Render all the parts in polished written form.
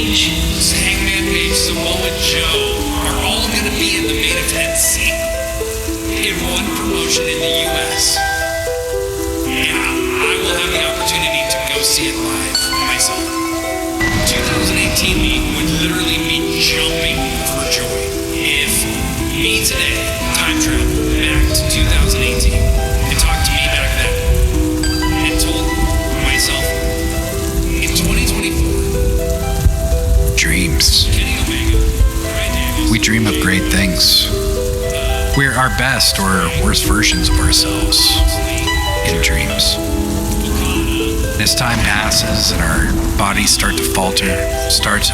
Page, Hangman Page, Samoa Joe are all going to be in the main event scene in one promotion in the U.S. And I will have the opportunity to go see it live myself. 2018 me would literally be jumping for joy if me today time traveled back to 2018 and talked to me back then and told myself in 2024 Dreams. Kenny Omega, Bryan Danielson, We dream of great things. We're our best or worst versions of ourselves in dreams. And as time passes and our bodies start to falter, start to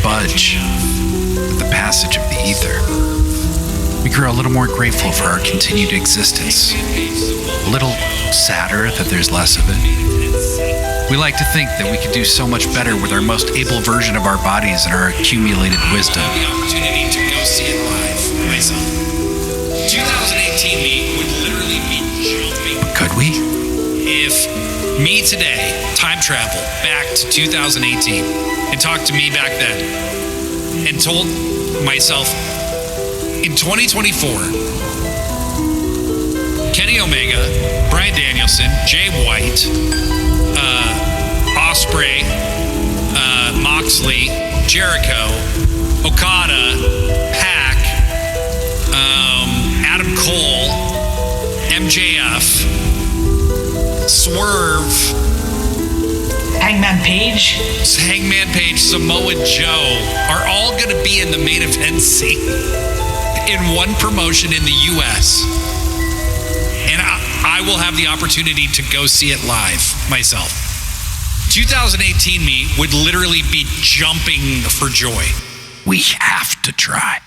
budge with the passage of the ether, we grow a little more grateful for our continued existence, a little sadder that there's less of it. We like to think that we could do so much better with our most able version of our bodies and our accumulated wisdom. the opportunity to go see it live myself. 2018 me would literally be jumping. But could we? If me today time traveled back to 2018 and talked to me back then and told myself in 2024 Kenny Omega, Bryan Danielson, Jay White, Ospreay, Moxley, Jericho, Okada, Pac, Adam Cole, MJF, Swerve, Hangman Page, Samoa Joe are all going to be in the main event scene in one promotion in the U.S. And I will have the opportunity to go see it live myself. 2018 me would literally be jumping for joy. We have to try.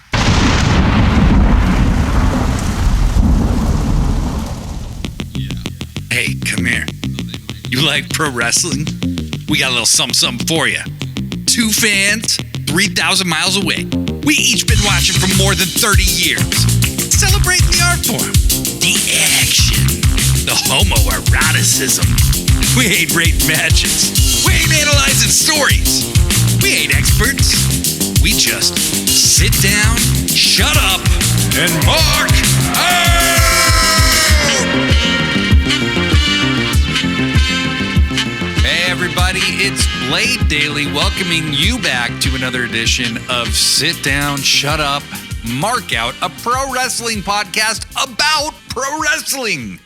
Hey, come here. You like pro wrestling? We got a little something for you. Two fans, 3,000 miles away. We each been watching for more than 30 years. Celebrating the art form, the action, the homoeroticism. We ain't rating matches. We ain't analyzing stories. We ain't experts. We just sit down, shut up, and mark out! Hey everybody, it's Blade Daily welcoming you back to another edition of Sit Down, Shut Up, Mark Out, a pro wrestling podcast about pro wrestling.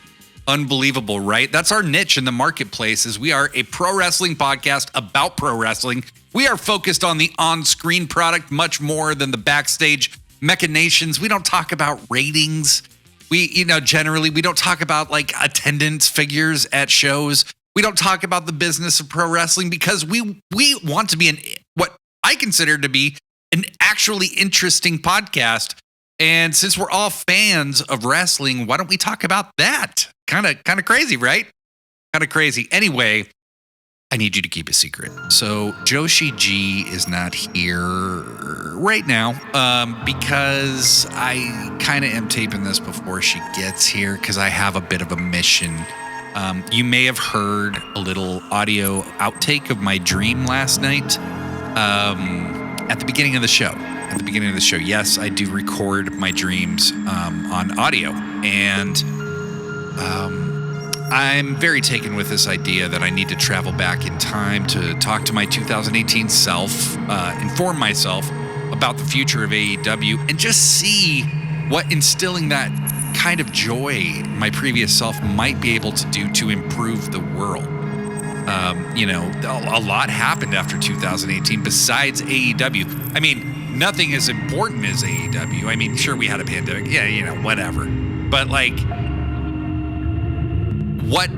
Unbelievable, right? That's our niche in the marketplace, is we are a pro wrestling podcast about pro wrestling. We are focused on the on-screen product much more than the backstage machinations. We don't talk about ratings. Generally, we don't talk about like attendance figures at shows. We don't talk about the business of pro wrestling because we want to be what I consider to be an actually interesting podcast. And since we're all fans of wrestling, why don't we talk about that? Kind of crazy, right? Kind of crazy. Anyway, I need you to keep a secret. So Joshi G is not here right now because I kind of am taping this before she gets here because I have a bit of a mission. You may have heard a little audio outtake of my dream last night at the beginning of the show. Yes, I do record my dreams on audio. And I'm very taken with this idea that I need to travel back in time to talk to my 2018 self, inform myself about the future of AEW, and just see what instilling that kind of joy my previous self might be able to do to improve the world. A lot happened after 2018 besides AEW. I mean, nothing as important as AEW. I mean, sure, we had a pandemic. Yeah, whatever. But like, what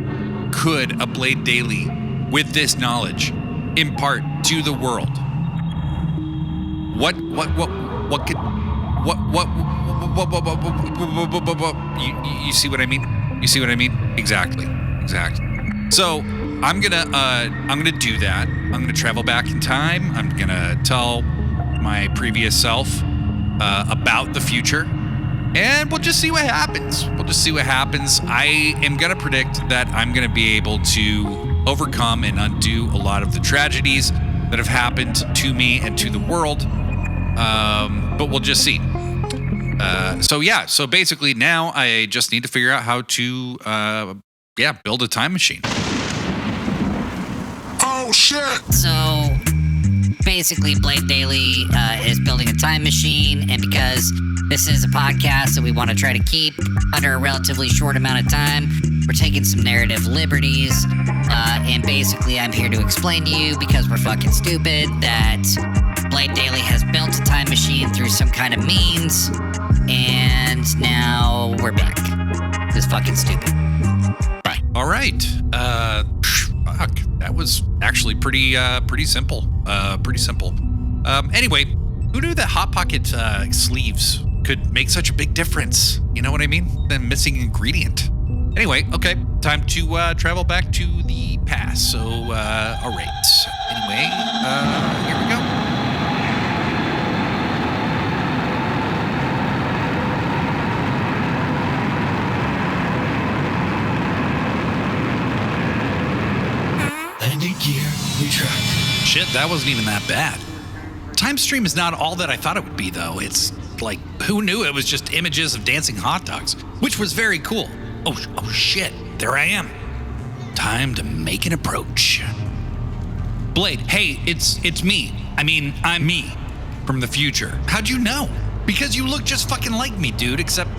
could a Blade Daily with this knowledge impart to the world? What you see what I mean? Exactly. So I'm gonna do that. I'm gonna travel back in time. I'm gonna tell my previous self about the future, and we'll just see what happens. I am gonna predict that I'm gonna be able to overcome and undo a lot of the tragedies that have happened to me and to the world. But we'll just see. So basically now I just need to figure out how to, build a time machine. Oh, shit! So basically, Blade Daily is building a time machine, and because this is a podcast that we want to try to keep under a relatively short amount of time, we're taking some narrative liberties. And basically, I'm here to explain to you, because we're fucking stupid, that Blade Daily has built a time machine through some kind of means, and now we're back. It's fucking stupid. Right. All right. Fuck. That was actually pretty simple. Pretty simple. Anyway, who knew that Hot Pocket sleeves could make such a big difference? You know what I mean? The missing ingredient. Anyway, okay, time to travel back to the past. So, all right. Anyway, here we go. Landing gear retract. Shit, that wasn't even that bad. Time Stream is not all that I thought it would be, though. It's like, who knew it was just images of dancing hot dogs, which was very cool. Oh shit, there I am. Time to make an approach. Blade, hey, it's me. I mean, I'm me from the future. How'd you know? Because you look just fucking like me, dude, except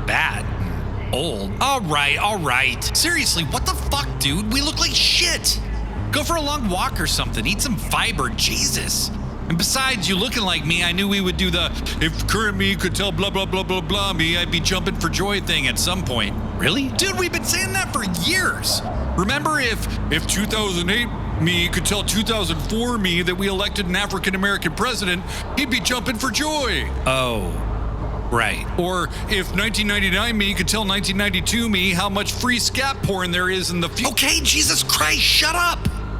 bad. Old. All right. Seriously, what the fuck, dude? We look like shit. Go for a long walk or something. Eat some fiber. Jesus. And besides, you looking like me, I knew we would do the if current me could tell blah, blah, blah, blah, blah me, I'd be jumping for joy thing at some point. Really? Dude, we've been saying that for years. Remember if 2008 me could tell 2004 me that we elected an African-American president, he'd be jumping for joy. Oh. Right. Or if 1999 me could tell 1992 me how much free scat porn there is in the future. Okay, Jesus Christ, shut up!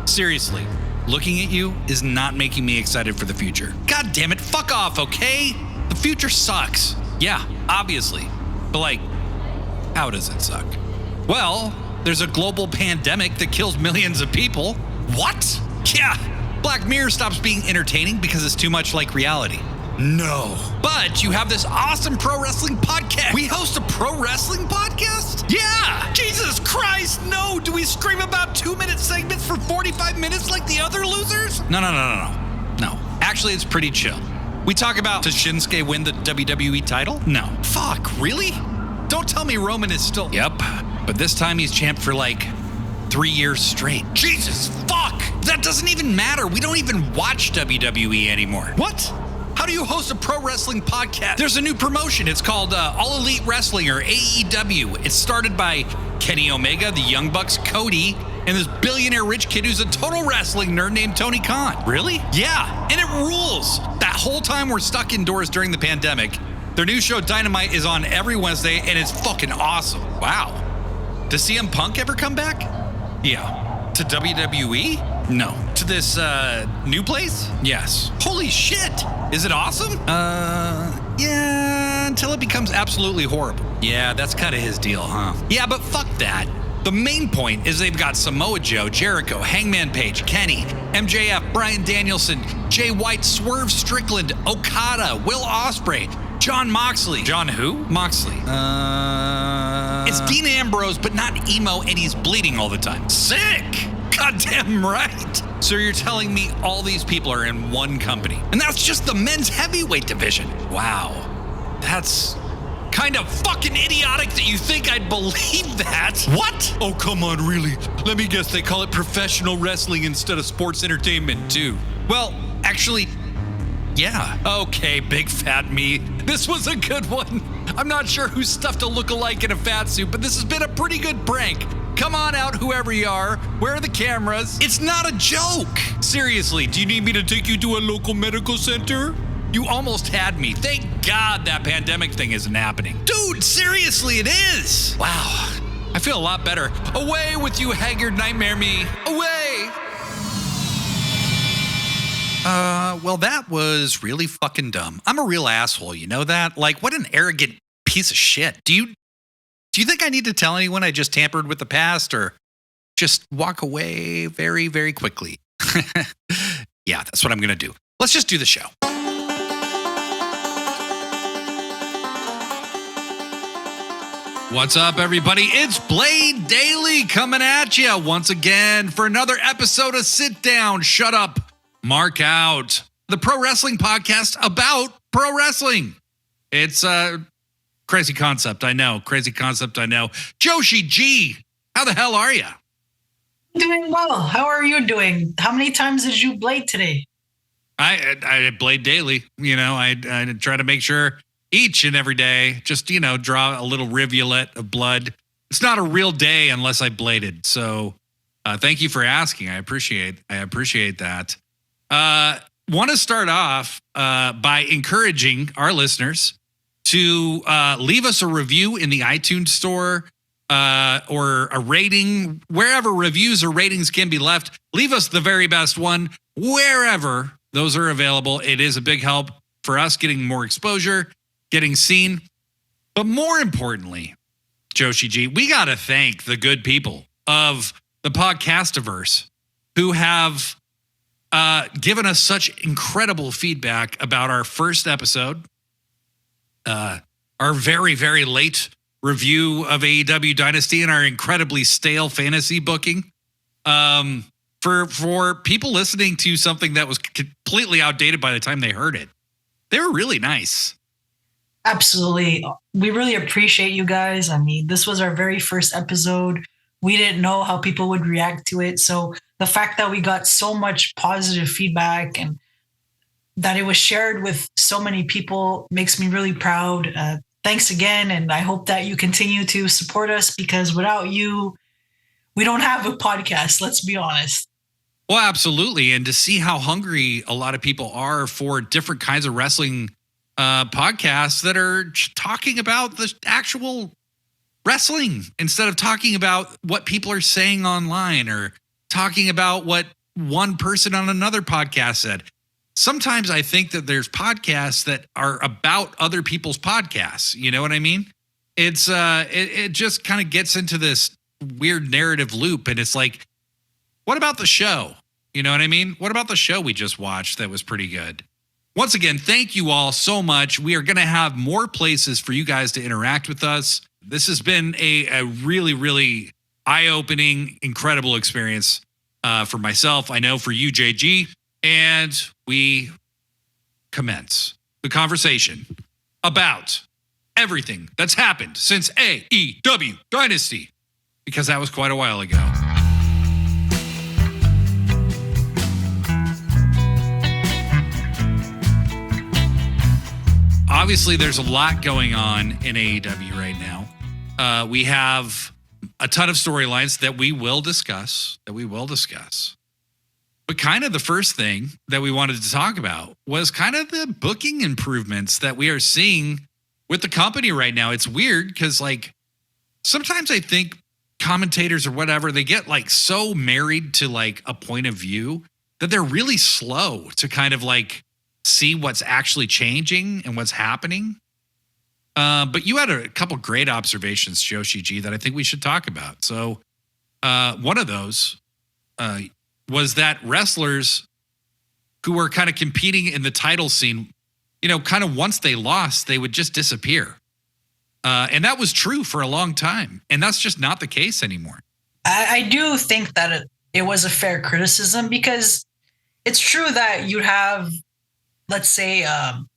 Seriously, looking at you is not making me excited for the future. God damn it, fuck off, okay? The future sucks. Yeah, obviously. But like, how does it suck? Well, there's a global pandemic that kills millions of people. What? Yeah, Black Mirror stops being entertaining because it's too much like reality. No. But you have this awesome pro wrestling podcast. We host a pro wrestling podcast? Yeah. Jesus Christ, no. Do we scream about 2-minute segments for 45 minutes like the other losers? No. No. Actually, it's pretty chill. We talk about, does Shinsuke win the WWE title? No. Fuck, really? Don't tell me Roman is still... Yep. But this time he's champ for like 3 years straight. Jesus, fuck. That doesn't even matter. We don't even watch WWE anymore. What? How do you host a pro wrestling podcast? There's a new promotion. It's called All Elite Wrestling, or AEW. It's started by Kenny Omega, the Young Bucks, Cody, and this billionaire rich kid who's a total wrestling nerd named Tony Khan. Really? Yeah, and it rules. That whole time we're stuck indoors during the pandemic, their new show Dynamite is on every Wednesday, and it's fucking awesome. Wow. Does CM Punk ever come back? Yeah. To WWE? No. To this new place? Yes. Holy shit! Is it awesome? Yeah, until it becomes absolutely horrible. Yeah, that's kind of his deal, huh? Yeah, but fuck that. The main point is they've got Samoa Joe, Jericho, Hangman Page, Kenny, MJF, Bryan Danielson, Jay White, Swerve Strickland, Okada, Will Ospreay, Jon Moxley. John who? Moxley. It's Dean Ambrose, but not emo, and he's bleeding all the time. Sick! Goddamn right. So you're telling me all these people are in one company, and that's just the men's heavyweight division. Wow. That's kind of fucking idiotic that you think I'd believe that. What? Oh, come on, really? Let me guess, they call it professional wrestling instead of sports entertainment, too. Well, actually, yeah. Okay, big fat me. This was a good one. I'm not sure who stuffed a lookalike in a fat suit, but this has been a pretty good prank. Come on out, whoever you are. Where are the cameras? It's not a joke. Seriously, do you need me to take you to a local medical center? You almost had me. Thank God that pandemic thing isn't happening. Dude, seriously, it is. Wow. I feel a lot better. Away with you, haggard nightmare me. Away. Well, that was really fucking dumb. I'm a real asshole, you know that? Like, what an arrogant piece of shit. Do you think I need to tell anyone I just tampered with the past, or just walk away very, very quickly? Yeah, that's what I'm going to do. Let's just do the show. What's up, everybody? It's Blade Daily coming at you once again for another episode of Sit Down, Shut Up, Mark Out, the pro wrestling podcast about pro wrestling. It's a crazy concept, I know. Joshi G, how the hell are you? Doing well. How are you doing? How many times did you blade today? I blade daily. I try to make sure each and every day, just, draw a little rivulet of blood. It's not a real day unless I bladed. So thank you for asking. I appreciate that. Want to start off by encouraging our listeners to leave us a review in the iTunes store or a rating, wherever reviews or ratings can be left. Leave us the very best one, wherever those are available. It is a big help for us getting more exposure, getting seen. But more importantly, Joshi G, we got to thank the good people of the podcastiverse who have given us such incredible feedback about our first episode, our very, very late review of AEW Dynasty, and our incredibly stale fantasy booking. For people listening to something that was completely outdated by the time they heard it, they were really nice. Absolutely. We really appreciate you guys. I mean, this was our very first episode. We didn't know how people would react to it. So the fact that we got so much positive feedback and that it was shared with so many people makes me really proud. Thanks again. And I hope that you continue to support us, because without you, we don't have a podcast. Let's be honest. Well, absolutely. And to see how hungry a lot of people are for different kinds of wrestling podcasts that are talking about the actual wrestling instead of talking about what people are saying online or talking about what one person on another podcast said. Sometimes I think that there's podcasts that are about other people's podcasts. You know what I mean? It's it just kind of gets into this weird narrative loop, and it's like, what about the show? You know what I mean? What about the show we just watched that was pretty good? Once again, thank you all so much. We are going to have more places for you guys to interact with us. This has been a really, really eye-opening, incredible experience for myself. I know for you, JG. And we commence the conversation about everything that's happened since AEW Dynasty, because that was quite a while ago. Obviously, there's a lot going on in AEW right now. We have a ton of storylines that we will discuss. But kind of the first thing that we wanted to talk about was kind of the booking improvements that we are seeing with the company right now. It's weird because, like, sometimes I think commentators or whatever, they get like so married to like a point of view that they're really slow to kind of like see what's actually changing and what's happening. But you had a couple great observations, Joshi G, that I think we should talk about. So one of those was that wrestlers who were kind of competing in the title scene, kind of once they lost, they would just disappear. And that was true for a long time. And that's just not the case anymore. I do think that it was a fair criticism, because it's true that you have, let's say,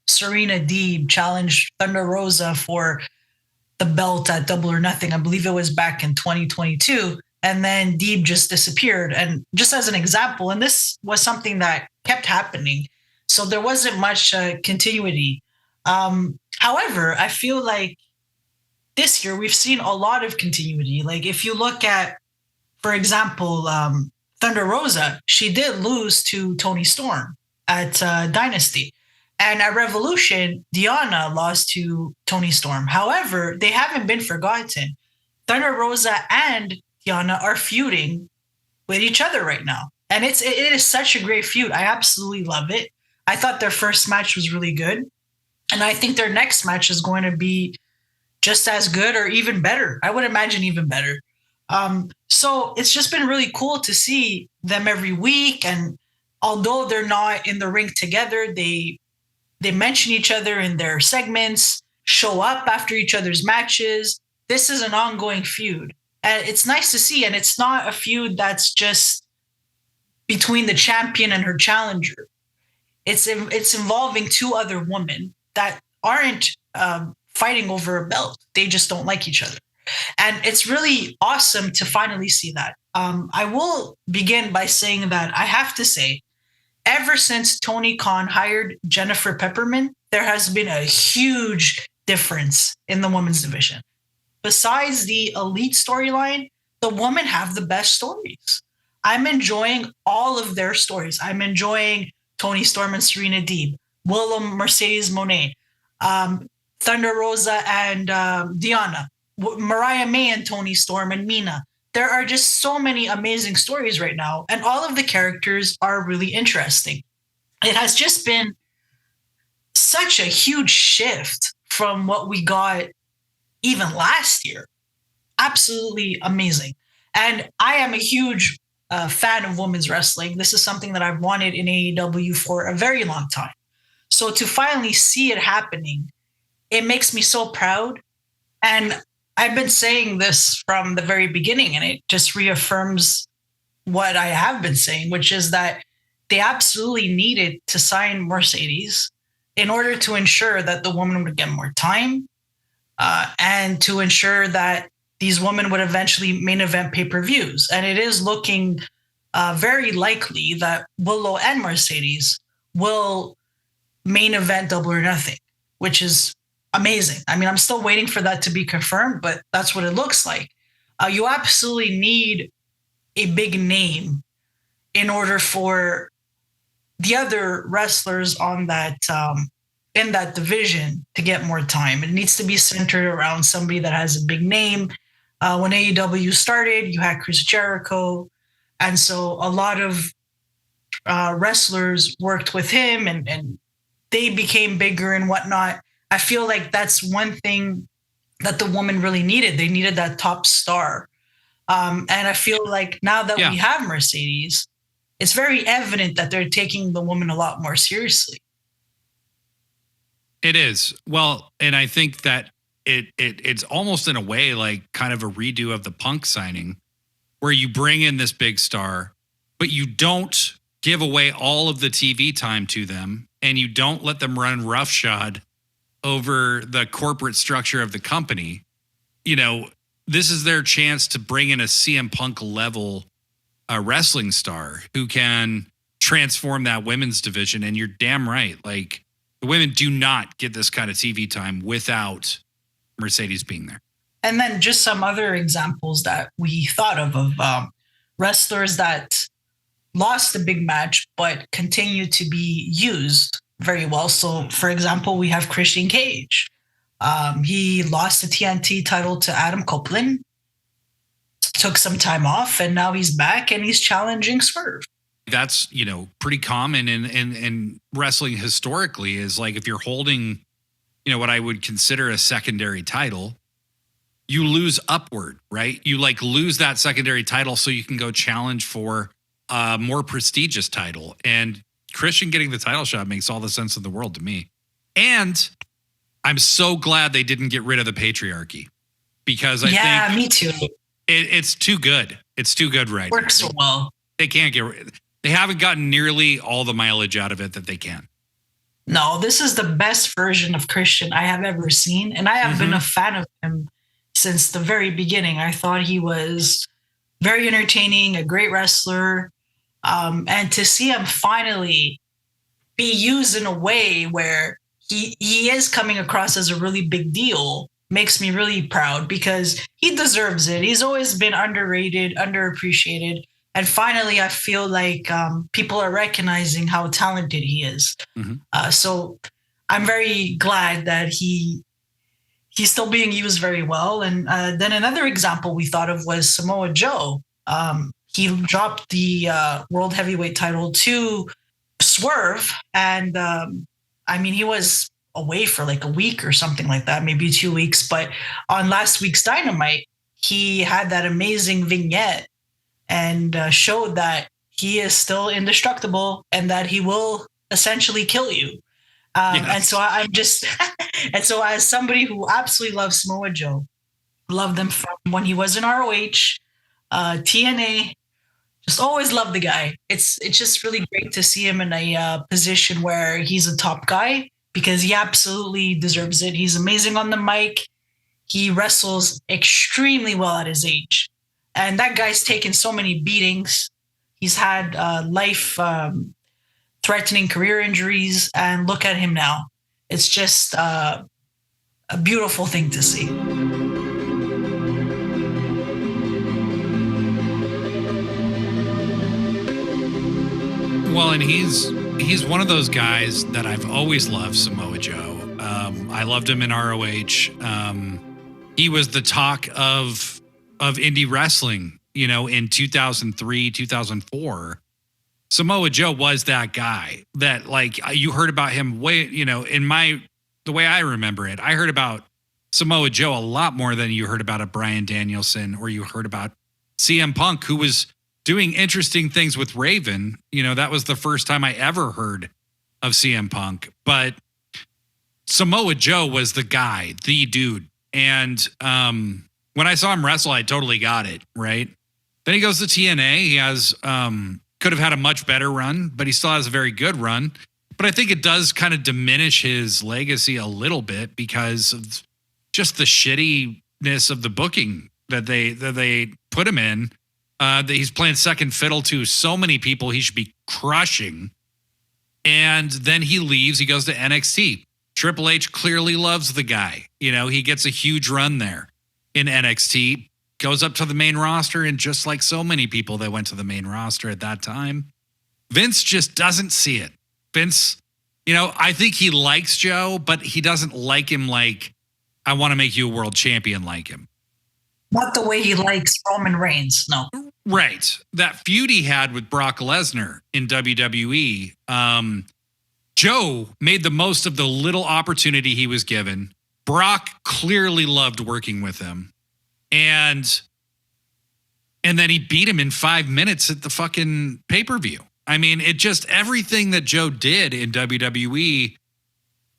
Serena Deeb challenged Thunder Rosa for the belt at Double or Nothing. I believe it was back in 2022. And then Deeb just disappeared. And just as an example, and this was something that kept happening, so there wasn't much continuity. However, I feel like this year we've seen a lot of continuity. Like if you look at, for example, Thunder Rosa, she did lose to Toni Storm at Dynasty. And at Revolution, Deonna lost to Toni Storm. However, they haven't been forgotten. Thunder Rosa and Deonna are feuding with each other right now. And it is such a great feud. I absolutely love it. I thought their first match was really good. And I think their next match is going to be just as good or even better. I would imagine even better. So it's just been really cool to see them every week. And although they're not in the ring together, they mention each other in their segments, show up after each other's matches. This is an ongoing feud. And it's nice to see. And it's not a feud that's just between the champion and her challenger. It's involving two other women that aren't fighting over a belt. They just don't like each other. And it's really awesome to finally see that. I will begin by saying that I have to say, ever since Tony Khan hired Jennifer Pepperman, there has been a huge difference in the women's division. Besides the elite storyline, the women have the best stories. I'm enjoying all of their stories. I'm enjoying Tony Storm and Serena Deeb, Willow Mercedes Moné, Thunder Rosa and Diana, Mariah May and Tony Storm and Mina. There are just so many amazing stories right now, and all of the characters are really interesting. It has just been such a huge shift from what we got even last year. Absolutely amazing. And I am a huge fan of women's wrestling. This is something that I've wanted in AEW for a very long time. So to finally see it happening, it makes me so proud. And I've been saying this from the very beginning, and it just reaffirms what I have been saying, which is that they absolutely needed to sign Mercedes in order to ensure that the woman would get more time and to ensure that these women would eventually main event pay-per-views. And it is looking very likely that Willow and Mercedes will main event Double or Nothing, which is amazing. I mean, I'm still waiting for that to be confirmed, but that's what it looks like. You absolutely need a big name in order for the other wrestlers on that in that division to get more time. It needs to be centered around somebody that has a big name. When AEW started, you had Chris Jericho, and so a lot of wrestlers worked with him, and they became bigger and whatnot. I feel like that's one thing that the woman really needed. They needed that top star. And I feel like now that we have Mercedes, it's very evident that they're taking the woman a lot more seriously. It is. Well, and I think that it's almost in a way like kind of a redo of the Punk signing, where you bring in this big star, but you don't give away all of the TV time to them, and you don't let them run roughshod over the corporate structure of the company. You know, this is their chance to bring in a CM Punk level wrestling star who can transform that women's division. And you're damn right. Like, the women do not get this kind of TV time without Mercedes being there. And then just some other examples that we thought of wrestlers that lost a big match but continue to be used very well. So, for example, we have Christian Cage. He lost the TNT title to Adam Copeland, took some time off, and now he's back and he's challenging Swerve. That's, pretty common in wrestling historically, is like if you're holding, what I would consider a secondary title, you lose upward, right? You lose that secondary title so you can go challenge for a more prestigious title. And Christian getting the title shot makes all the sense in the world to me. And I'm so glad they didn't get rid of the patriarchy, because I think me too. It's too good. It's too good right now. Works so well. They can't they haven't gotten nearly all the mileage out of it that they can. No, this is the best version of Christian I have ever seen. And I have been a fan of him since the very beginning. I thought he was very entertaining, a great wrestler. And to see him finally be used in a way where he is coming across as a really big deal makes me really proud, because he deserves it. He's always been underrated, underappreciated. And finally, I feel like people are recognizing how talented he is. So I'm very glad that he's still being used very well. And then another example we thought of was Samoa Joe. He dropped the World Heavyweight title to Swerve. And he was away for like a week or something like that, maybe 2 weeks. But on last week's Dynamite, he had that amazing vignette and showed that he is still indestructible and that he will essentially kill you. And so I'm just, and so as somebody who absolutely loves Samoa Joe, loved him from when he was in ROH, TNA, just always loved the guy. It's just really great to see him in a position where he's a top guy because he absolutely deserves it. He's amazing on the mic. He wrestles extremely well at his age. And that guy's taken so many beatings. He's had life-threatening career injuries. And look at him now. It's just a beautiful thing to see. Well, and he's one of those guys that I've always loved, Samoa Joe. I loved him in ROH. He was the talk of indie wrestling, in 2003, 2004. Samoa Joe was that guy that, like, you heard about him way, the way I remember it. I heard about Samoa Joe a lot more than you heard about a Bryan Danielson or you heard about CM Punk, who was doing interesting things with Raven. That was the first time I ever heard of CM Punk. But Samoa Joe was the guy, the dude. And when I saw him wrestle, I totally got it, right? Then he goes to TNA. He has could have had a much better run, but he still has a very good run. But I think it does kind of diminish his legacy a little bit because of just the shittiness of the booking that they put him in. That he's playing second fiddle to so many people he should be crushing. And then he leaves. He goes to NXT. Triple H clearly loves the guy. He gets a huge run there in NXT, goes up to the main roster. And just like so many people that went to the main roster at that time, Vince just doesn't see it. Vince, I think he likes Joe, but he doesn't like him like, I want to make you a world champion like him. Not the way he likes Roman Reigns, no. Right. That feud he had with Brock Lesnar in WWE, Joe made the most of the little opportunity he was given. Brock clearly loved working with him. And then he beat him in 5 minutes at the fucking pay-per-view. I mean, it just, everything that Joe did in WWE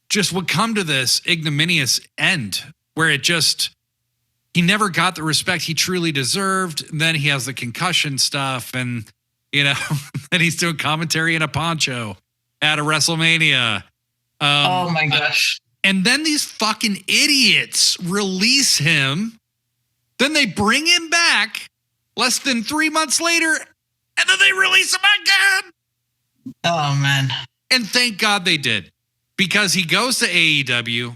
just would come to this ignominious end where he never got the respect he truly deserved. Then he has the concussion stuff and, then he's doing commentary in a poncho at a WrestleMania. Oh my gosh. And then these fucking idiots release him. Then they bring him back less than 3 months later. And then they release him again. Oh man. And thank God they did. Because he goes to AEW.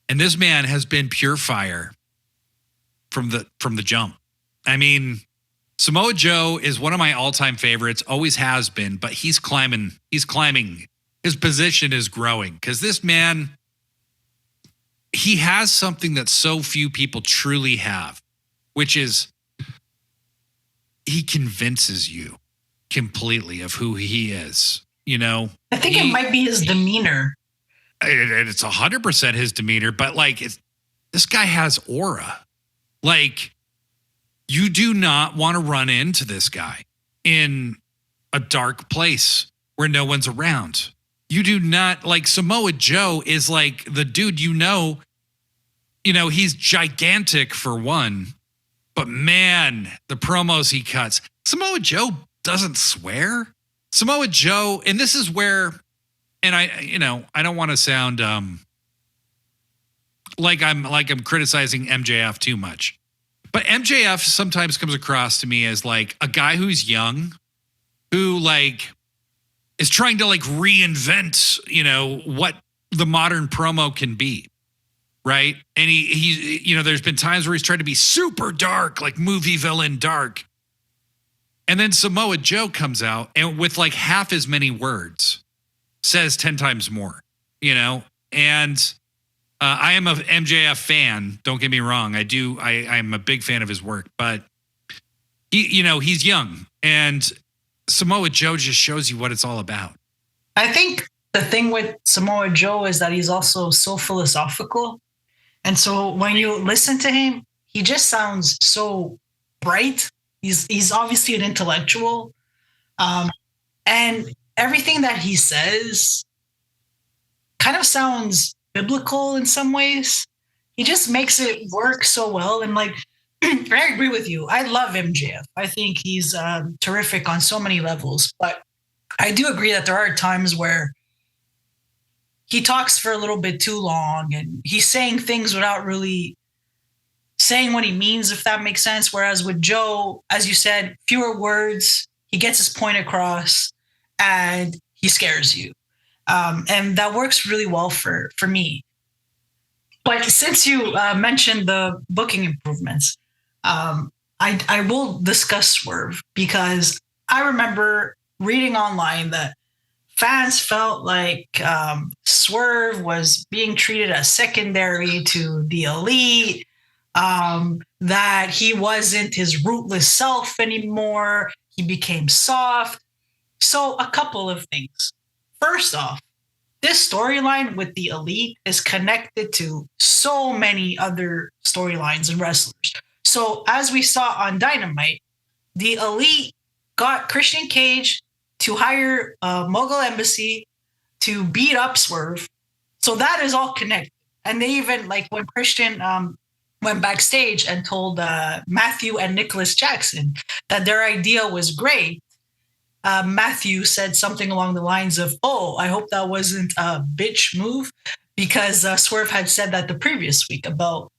And this man has been pure fire from the jump. I mean, Samoa Joe is one of my all-time favorites, always has been, but he's climbing. His position is growing because this man, he has something that so few people truly have, which is he convinces you completely of who he is. I think it might be his demeanor. It's 100% his demeanor, but like this guy has aura. Like you do not want to run into this guy in a dark place where no one's around. You do not, like, Samoa Joe is like the dude, he's gigantic for one, but man, the promos he cuts. Samoa Joe doesn't swear. Samoa Joe, and this is where, and I don't want to sound like I'm criticizing MJF too much. But MJF sometimes comes across to me as like a guy who's young, who like is trying to like reinvent, what the modern promo can be. Right. And he there's been times where he's tried to be super dark, like movie villain dark. And then Samoa Joe comes out and with like half as many words says 10 times more, and I am a MJF fan. Don't get me wrong. I'm a big fan of his work, but he's young and Samoa Joe just shows you what it's all about. I think the thing with Samoa Joe is that he's also so philosophical. And so when you listen to him, he just sounds so bright He's obviously an intellectual, and everything that he says kind of sounds biblical in some ways. He just makes it work so well. And like, I agree with you. I love MJF. I think he's terrific on so many levels. But I do agree that there are times where he talks for a little bit too long and he's saying things without really saying what he means, if that makes sense. Whereas with Joe, as you said, fewer words, he gets his point across and he scares you. And that works really well for me. But since you mentioned the booking improvements, I will discuss Swerve because I remember reading online that fans felt like Swerve was being treated as secondary to the Elite, that he wasn't his rootless self anymore. He became soft. So a couple of things. First off, this storyline with the Elite is connected to so many other storylines and wrestlers. So as we saw on Dynamite, the Elite got Christian Cage to hire Mogul Embassy to beat up Swerve. So that is all connected. And they even, like when Christian went backstage and told Matthew and Nicholas Jackson that their idea was great, Matthew said something along the lines of, "Oh, I hope that wasn't a bitch move," because Swerve had said that the previous week about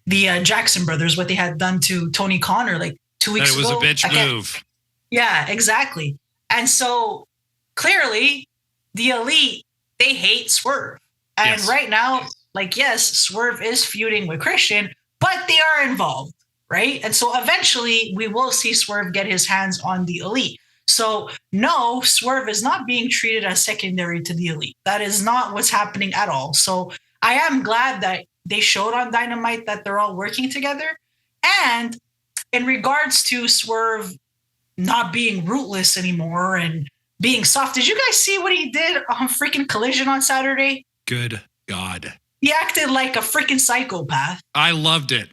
the Jackson brothers, what they had done to Tony Khan like 2 weeks ago. It was a bitch move. Yeah, exactly. And so clearly the Elite, they hate Swerve. And right now, like, yes, Swerve is feuding with Christian, but they are involved, right? And so eventually we will see Swerve get his hands on the Elite. So no, Swerve is not being treated as secondary to the Elite. That is not what's happening at all. So I am glad that they showed on Dynamite that they're all working together. And in regards to Swerve not being rootless anymore and being soft, did you guys see what he did on freaking Collision on Saturday? Good God. He acted like a freaking psychopath. I loved it.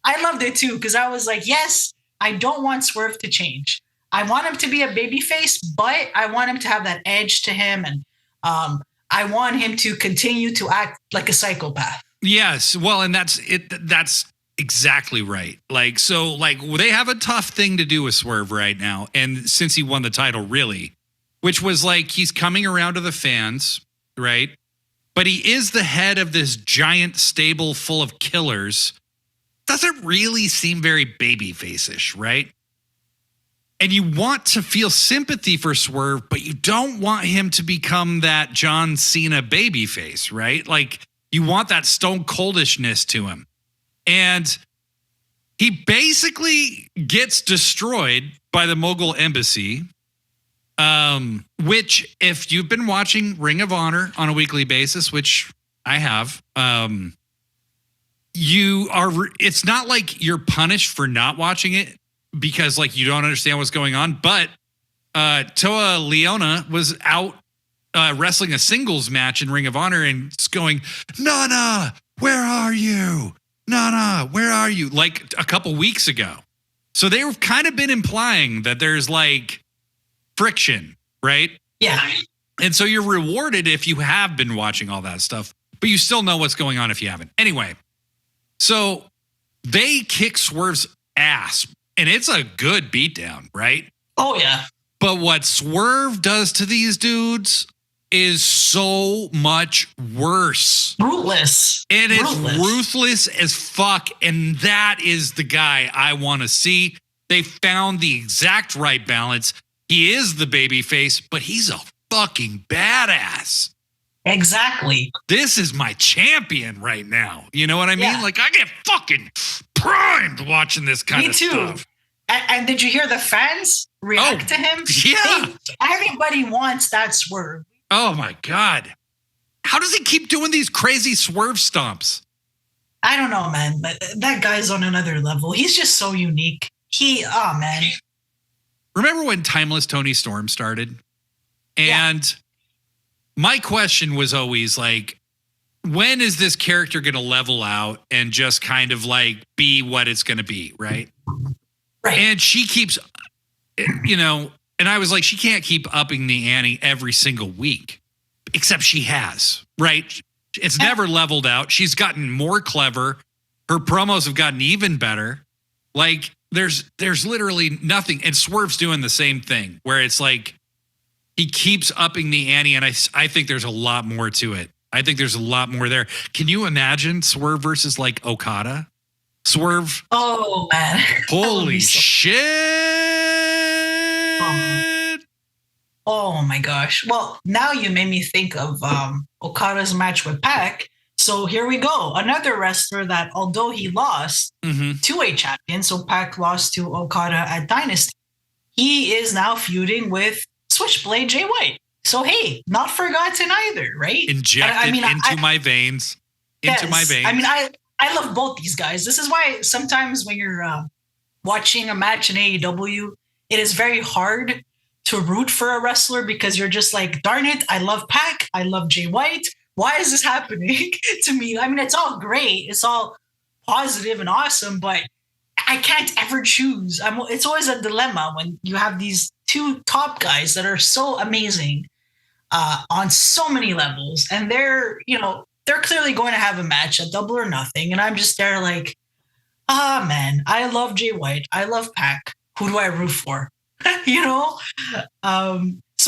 I loved it too, because I was like, yes, I don't want Swerve to change. I want him to be a babyface, but I want him to have that edge to him. And I want him to continue to act like a psychopath. Yes. Well, and that's it. That's exactly right. Like, so like they have a tough thing to do with Swerve right now. And since he won the title, really, which was like, he's coming around to the fans, right? But he is the head of this giant stable full of killers. Doesn't really seem very babyface-ish, right? And you want to feel sympathy for Swerve, but you don't want him to become that John Cena babyface, right? Like, you want that stone coldishness to him. And he basically gets destroyed by the Mogul Embassy, which, if you've been watching Ring of Honor on a weekly basis, which I have, it's not like you're punished for not watching it because like you don't understand what's going on. But Toa Leona was out wrestling a singles match in Ring of Honor and it's going, Nana, where are you? Nana, where are you? Like a couple weeks ago. So they've kind of been implying that there's like friction, right? Yeah. And so you're rewarded if you have been watching all that stuff, but you still know what's going on if you haven't. Anyway, so they kick Swerve's ass, and it's a good beatdown, right? Oh, yeah. But what Swerve does to these dudes is so much worse. Ruthless. It is ruthless as fuck, and that is the guy I want to see. They found the exact right balance. He is the babyface, but he's a fucking badass. Exactly. This is my champion right now. You know what I mean? Yeah. Like, I get fucking primed watching this kind of stuff. And did you hear the fans react to him? Yeah. Everybody wants that Swerve. Oh, my God. How does he keep doing these crazy Swerve stomps? I don't know, man. But that guy's on another level. He's just so unique. Man. Remember when Timeless Tony Storm started? And my question was always like, when is this character going to level out and just kind of like be what it's going to be, right? Right. And she keeps, and I was like, she can't keep upping the ante every single week, except she has, right? It's never leveled out. She's gotten more clever. Her promos have gotten even better. Like there's literally nothing. And Swerve's doing the same thing where it's like he keeps upping the ante. And I think there's a lot more to it. I think there's a lot more there. Can you imagine Swerve versus like Okada? Swerve. Oh man. Holy shit. Oh my gosh. Well, now you made me think of Okada's match with Pac. So here we go. Another wrestler that, although he lost to a champion, so Pac lost to Okada at Dynasty, he is now feuding with Switchblade Jay White. So hey, not forgotten either, right? Injected into my veins. Into my veins. I mean, I love both these guys. This is why sometimes when you're watching a match in AEW, it is very hard to root for a wrestler because you're just like, darn it, I love Pac, I love Jay White. Why is this happening to me? I mean, it's all great. It's all positive and awesome, but I can't ever choose. It's always a dilemma when you have these two top guys that are so amazing on so many levels. And they're clearly going to have a match at Double or Nothing. And I'm just there like, man, I love Jay White. I love Pac. Who do I root for? So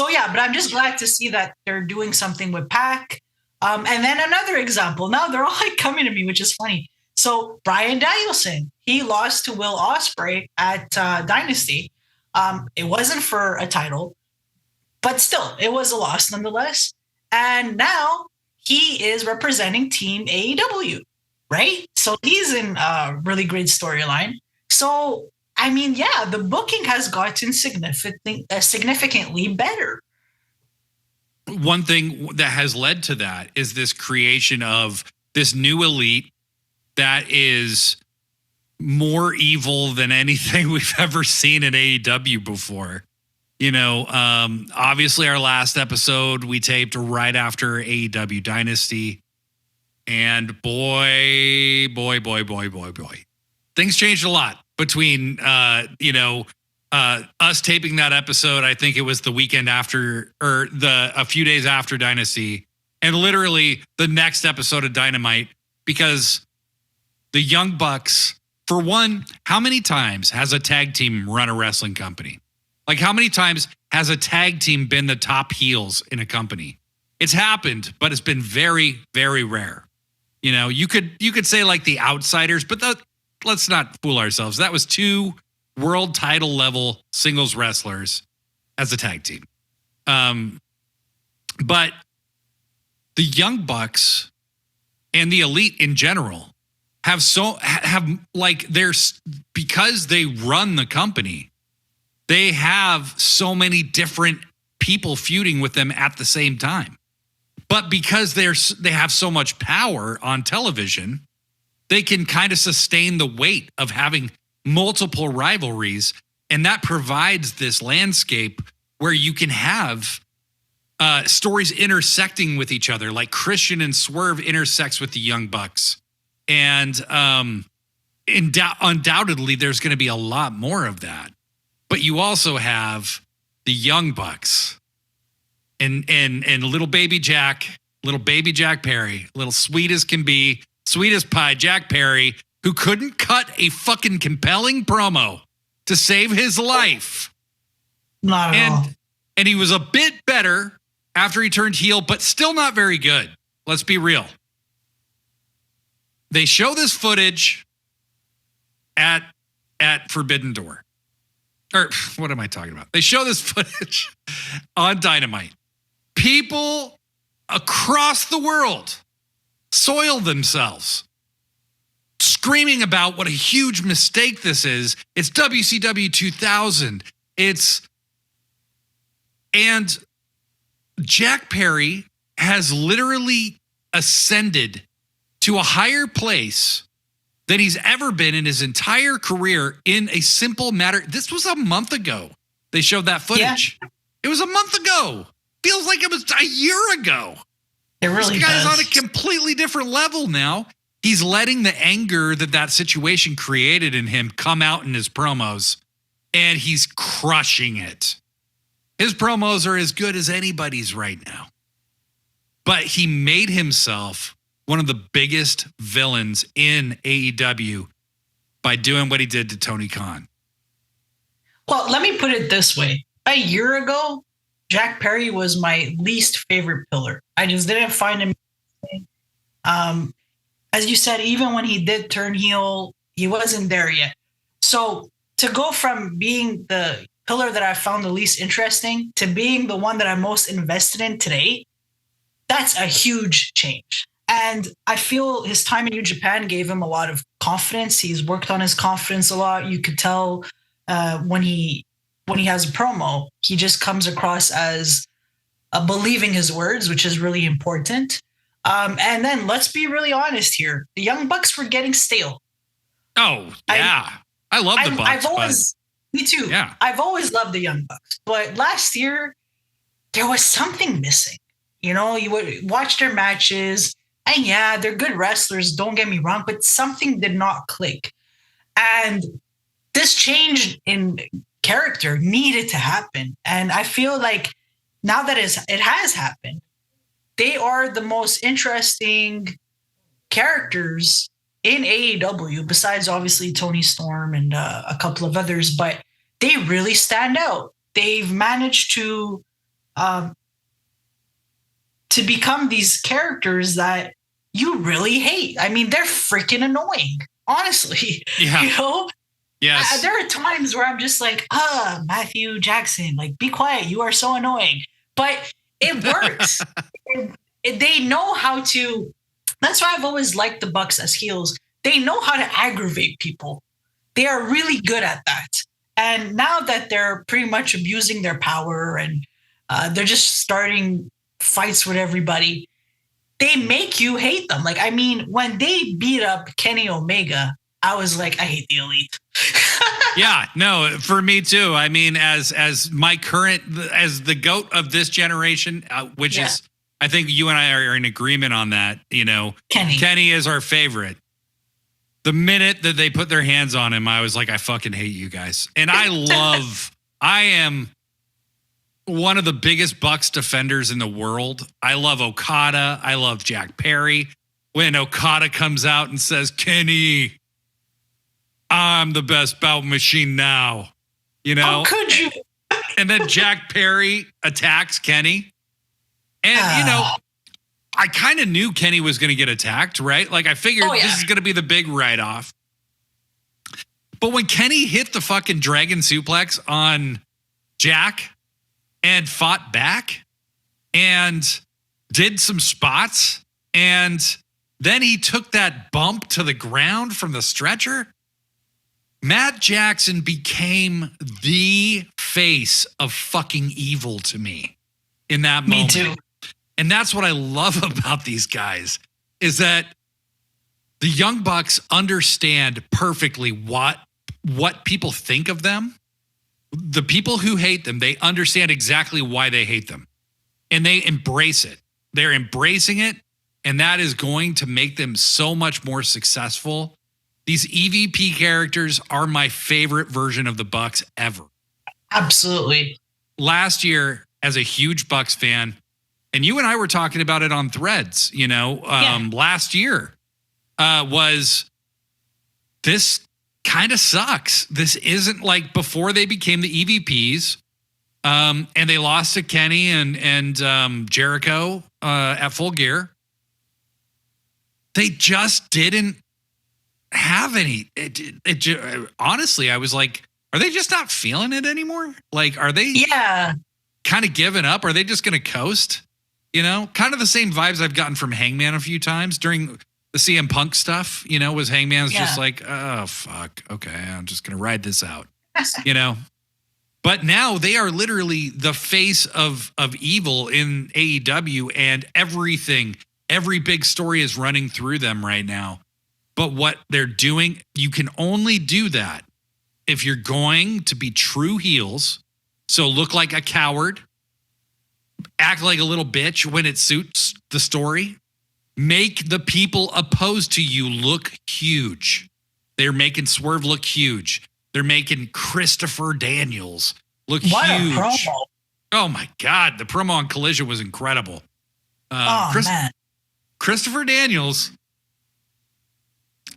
yeah, but I'm just glad to see that they're doing something with Pac. And then another example. Now they're all like coming to me, which is funny. So Bryan Danielson, he lost to Will Ospreay at Dynasty. It wasn't for a title, but still, it was a loss nonetheless. And now he is representing Team AEW, right? So he's in a really great storyline. So I mean, yeah, the booking has gotten significantly better. One thing that has led to that is this creation of this new elite that is more evil than anything we've ever seen in AEW before. Obviously our last episode we taped right after AEW Dynasty. And boy, things changed a lot between, us taping that episode. I think it was the weekend after, or a few days after Dynasty, and literally the next episode of Dynamite, because the Young Bucks, for one, how many times has a tag team run a wrestling company? Like how many times has a tag team been the top heels in a company? It's happened, but it's been very, very rare. You could say like the Outsiders, but let's not fool ourselves. That was two world title level singles wrestlers as a tag team. But the Young Bucks and the Elite in general because they run the company, they have so many different people feuding with them at the same time. But because they have so much power on television, they can kind of sustain the weight of having multiple rivalries. And that provides this landscape where you can have stories intersecting with each other, like Christian and Swerve intersects with the Young Bucks. And undoubtedly, there's going to be a lot more of that. But you also have the Young Bucks and little baby Jack Perry, little sweet as can be, sweet as pie, Jack Perry, who couldn't cut a fucking compelling promo to save his life. Not at all. And he was a bit better after he turned heel, but still not very good. Let's be real. They show this footage at Forbidden Door. Or what am I talking about? They show this footage on Dynamite. People across the world soil themselves, screaming about what a huge mistake this is. It's WCW 2000. And Jack Perry has literally ascended to a higher place than he's ever been in his entire career in a simple matter. This was a month ago. They showed that footage. Yeah. It was a month ago. Feels like it was a year ago. It really This guy's does. on a completely different level now. He's letting the anger that situation created in him come out in his promos. and he's crushing it. His promos are as good as anybody's right now. But he made himself one of the biggest villains in AEW by doing what he did to Tony Khan. Well, let me put it this way. A year ago, Jack Perry was my least favorite pillar. I just didn't find him. As you said, even when he did turn heel, he wasn't there yet. So to go from being the pillar that I found the least interesting to being the one that I'm most invested in today, that's a huge change. And I feel his time in New Japan gave him a lot of confidence. He's worked on his confidence a lot. You could tell when he has a promo, he just comes across as believing his words, which is really important. And then let's be really honest here. The Young Bucks were getting stale. Oh, yeah. I love the Bucks. Me too. Yeah. I've always loved the Young Bucks. But last year, there was something missing. You know, you would watch their matches, and yeah, they're good wrestlers, don't get me wrong, but something did not click. And this change in character needed to happen. And I feel like now that it has happened, they are the most interesting characters in AEW, besides obviously Tony Storm and a couple of others, but they really stand out. They've managed to become these characters that you really hate. I mean, they're freaking annoying, honestly. Yeah. You know? Yes. There are times where I'm just like, Matthew Jackson, like, be quiet. You are so annoying. But it works. They know how to. That's why I've always liked the Bucks as heels. They know how to aggravate people. They are really good at that. And now that they're pretty much abusing their power and they're just starting fights with everybody, they make you hate them. Like, I mean, when they beat up Kenny Omega, I was like, I hate the Elite. Yeah, no, for me too. I mean, as the GOAT of this generation, which is, I think you and I are in agreement on that. You know, Kenny is our favorite. The minute that they put their hands on him, I was like, I fucking hate you guys. And I am one of the biggest Bucks defenders in the world. I love Okada. I love Jack Perry. When Okada comes out and says, Kenny, I'm the best bout machine now. You know? How could you? And then Jack Perry attacks Kenny. And, you know, I kind of knew Kenny was going to get attacked, right? Like, I figured this is going to be the big write-off. But when Kenny hit the fucking dragon suplex on Jack and fought back and did some spots, and then he took that bump to the ground from the stretcher, Matt Jackson became the face of fucking evil to me in that moment. Me too. And that's what I love about these guys, is that the Young Bucks understand perfectly what people think of them. The people who hate them, they understand exactly why they hate them. And they embrace it. They're embracing it. And that is going to make them so much more successful. These EVP characters are my favorite version of the Bucks ever. Absolutely. Last year, as a huge Bucks fan, and you and I were talking about it on Threads, you know, last year was this kind of sucks. This isn't like before they became the EVPs and they lost to Kenny and Jericho at Full Gear. They just didn't have any. Honestly, I was like, are they just not feeling it anymore? Like, are they kind of giving up? Are they just going to coast? You know, kind of the same vibes I've gotten from Hangman a few times during the CM Punk stuff, you know, was Hangman's just like, oh, fuck. Okay, I'm just going to ride this out, you know. But now they are literally the face of evil in AEW, and every big story is running through them right now. But what they're doing, you can only do that if you're going to be true heels. So look like a coward. Act like a little bitch when it suits the story. Make the people opposed to you look huge. They're making Swerve look huge. They're making Christopher Daniels look What huge. a promo. Oh my God. The promo on Collision was incredible. Man. Christopher Daniels,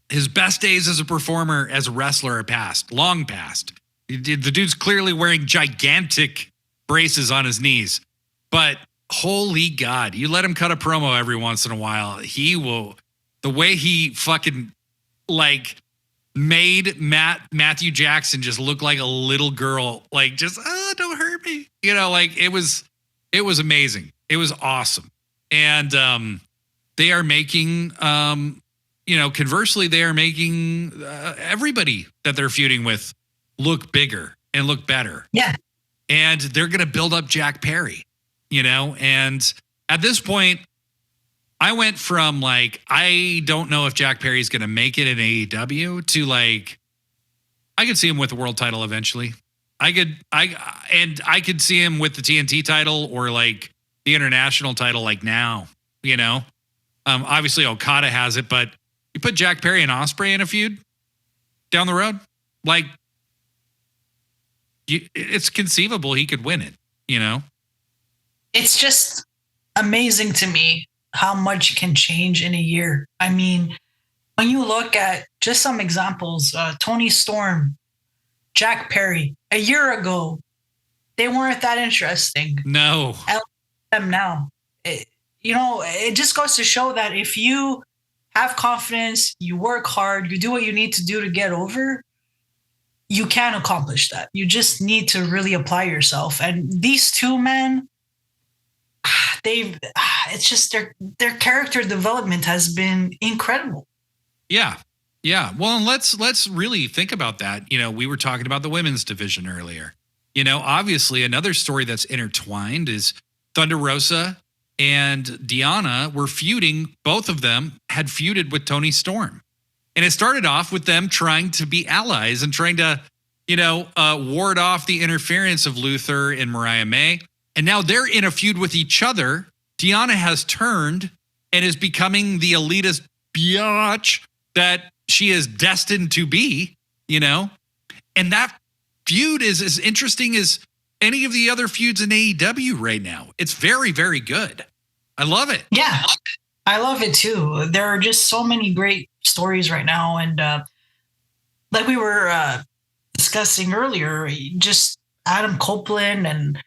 his best days as a performer, as a wrestler are past, long past. The dude's clearly wearing gigantic braces on his knees, but holy God, you let him cut a promo every once in a while. He will, the way he fucking like made Matthew Jackson just look like a little girl, like just, don't hurt me. You know, like it was amazing. It was awesome. And they are making, conversely, they are making everybody that they're feuding with look bigger and look better. Yeah. And they're going to build up Jack Perry, and at this point, I went from like, I don't know if Jack Perry's going to make it in AEW to like, I could see him with the world title eventually. I could see him with the TNT title or like the international title, like now, obviously Okada has it, but you put Jack Perry and Ospreay in a feud down the road, like it's conceivable he could win it, It's just amazing to me how much can change in a year. I mean, when you look at just some examples, Tony Storm, Jack Perry, a year ago, they weren't that interesting. No. I like them now. It just goes to show that if you have confidence, you work hard, you do what you need to do to get over, you can accomplish that. You just need to really apply yourself. And these two men, it's just their character development has been incredible. Yeah. Well, and let's really think about that. We were talking about the women's division earlier. Obviously another story that's intertwined is Thunder Rosa and Deonna were feuding. Both of them had feuded with Toni Storm. And it started off with them trying to be allies and trying to, ward off the interference of Luther and Mariah May. And now they're in a feud with each other. Deonna has turned and is becoming the elitist biatch that she is destined to be, And that feud is as interesting as any of the other feuds in AEW right now. It's very, very good. I love it. Yeah, I love it too. There are just so many great stories right now. And like we were discussing earlier, just Adam Copeland and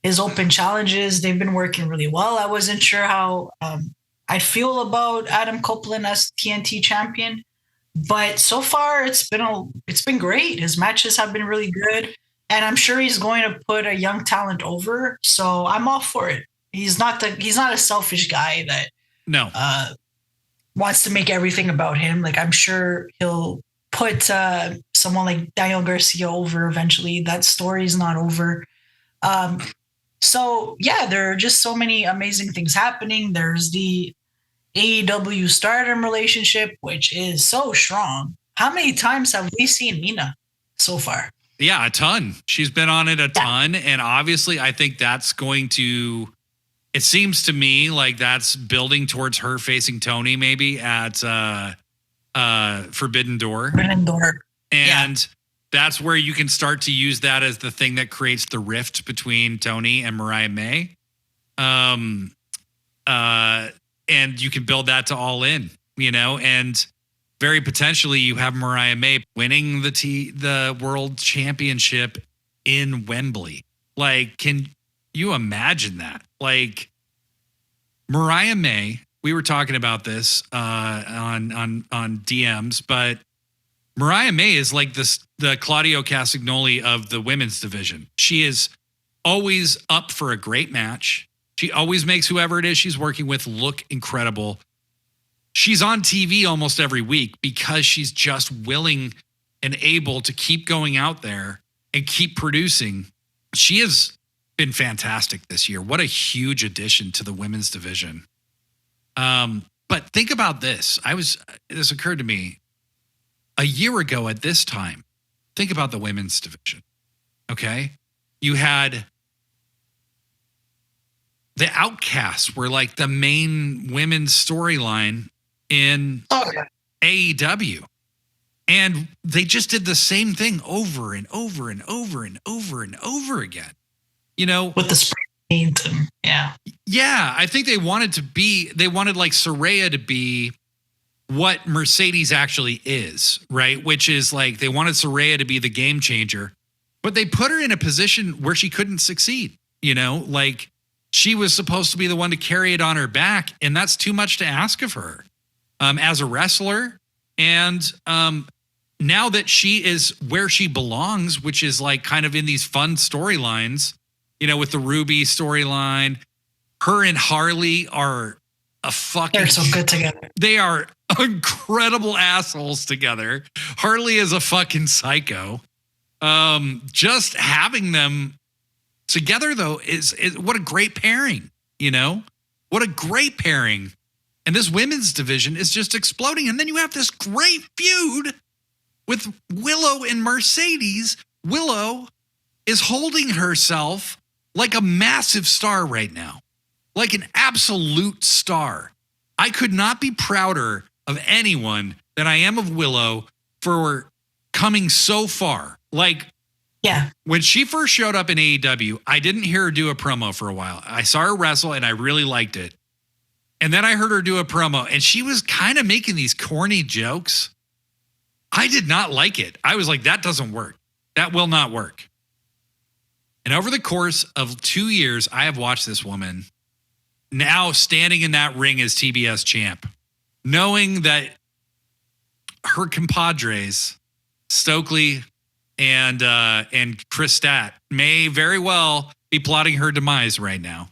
his open challenges, they've been working really well. I wasn't sure how I feel about Adam Copeland as TNT champion, but so far it's been great. His matches have been really good, and I'm sure he's going to put a young talent over. So I'm all for it. He's not a selfish guy that wants to make everything about him. Like, I'm sure he'll put someone like Daniel Garcia over eventually. That story's not over. So yeah, there are just so many amazing things happening. There's the AEW Stardom relationship, which is so strong. How many times have we seen Mina so far? Yeah, a ton. She's been on it a ton. And obviously I think that's going to, it seems to me like that's building towards her facing Tony maybe at Forbidden Door. And that's where you can start to use that as the thing that creates the rift between Tony and Mariah May. And you can build that to All In, and very potentially you have Mariah May winning the world championship in Wembley. Like, can you imagine that? Like, Mariah May, we were talking about this on DMs, but Mariah May is like the Claudio Castagnoli of the women's division. She is always up for a great match. She always makes whoever it is she's working with look incredible. She's on TV almost every week because she's just willing and able to keep going out there and keep producing. She has been fantastic this year. What a huge addition to the women's division. But think about this. This occurred to me a year ago at this time. Think about the women's division. Okay. You had the Outcasts were like the main women's storyline in AEW. And they just did the same thing over and over and over and over and over again. You know, with the spray paint and yeah, I think they wanted like Saraya to be what Mercedes actually is, right? Which is like they wanted Saraya to be the game changer, but they put her in a position where she couldn't succeed. You know, like she was supposed to be the one to carry it on her back, and that's too much to ask of her as a wrestler. And now that she is where she belongs, which is like kind of in these fun storylines, you know, with the Ruby storyline, her and Harley are they're so good together. They are incredible assholes together. Harley is a fucking psycho. Just having them together though is what a great pairing, you know? What a great pairing. And this women's division is just exploding. And then you have this great feud with Willow and Mercedes. Willow is holding herself like a massive star right now, like an absolute star. I could not be prouder of anyone than I am of Willow for coming so far. Like, yeah, when she first showed up in AEW, I didn't hear her do a promo for a while. I saw her wrestle and I really liked it. And then I heard her do a promo and she was kind of making these corny jokes. I did not like it. I was like, that doesn't work. That will not work. And over the course of 2 years, I have watched this woman now standing in that ring as TBS champ, knowing that her compadres, Stokely and Chris Stat, may very well be plotting her demise right now.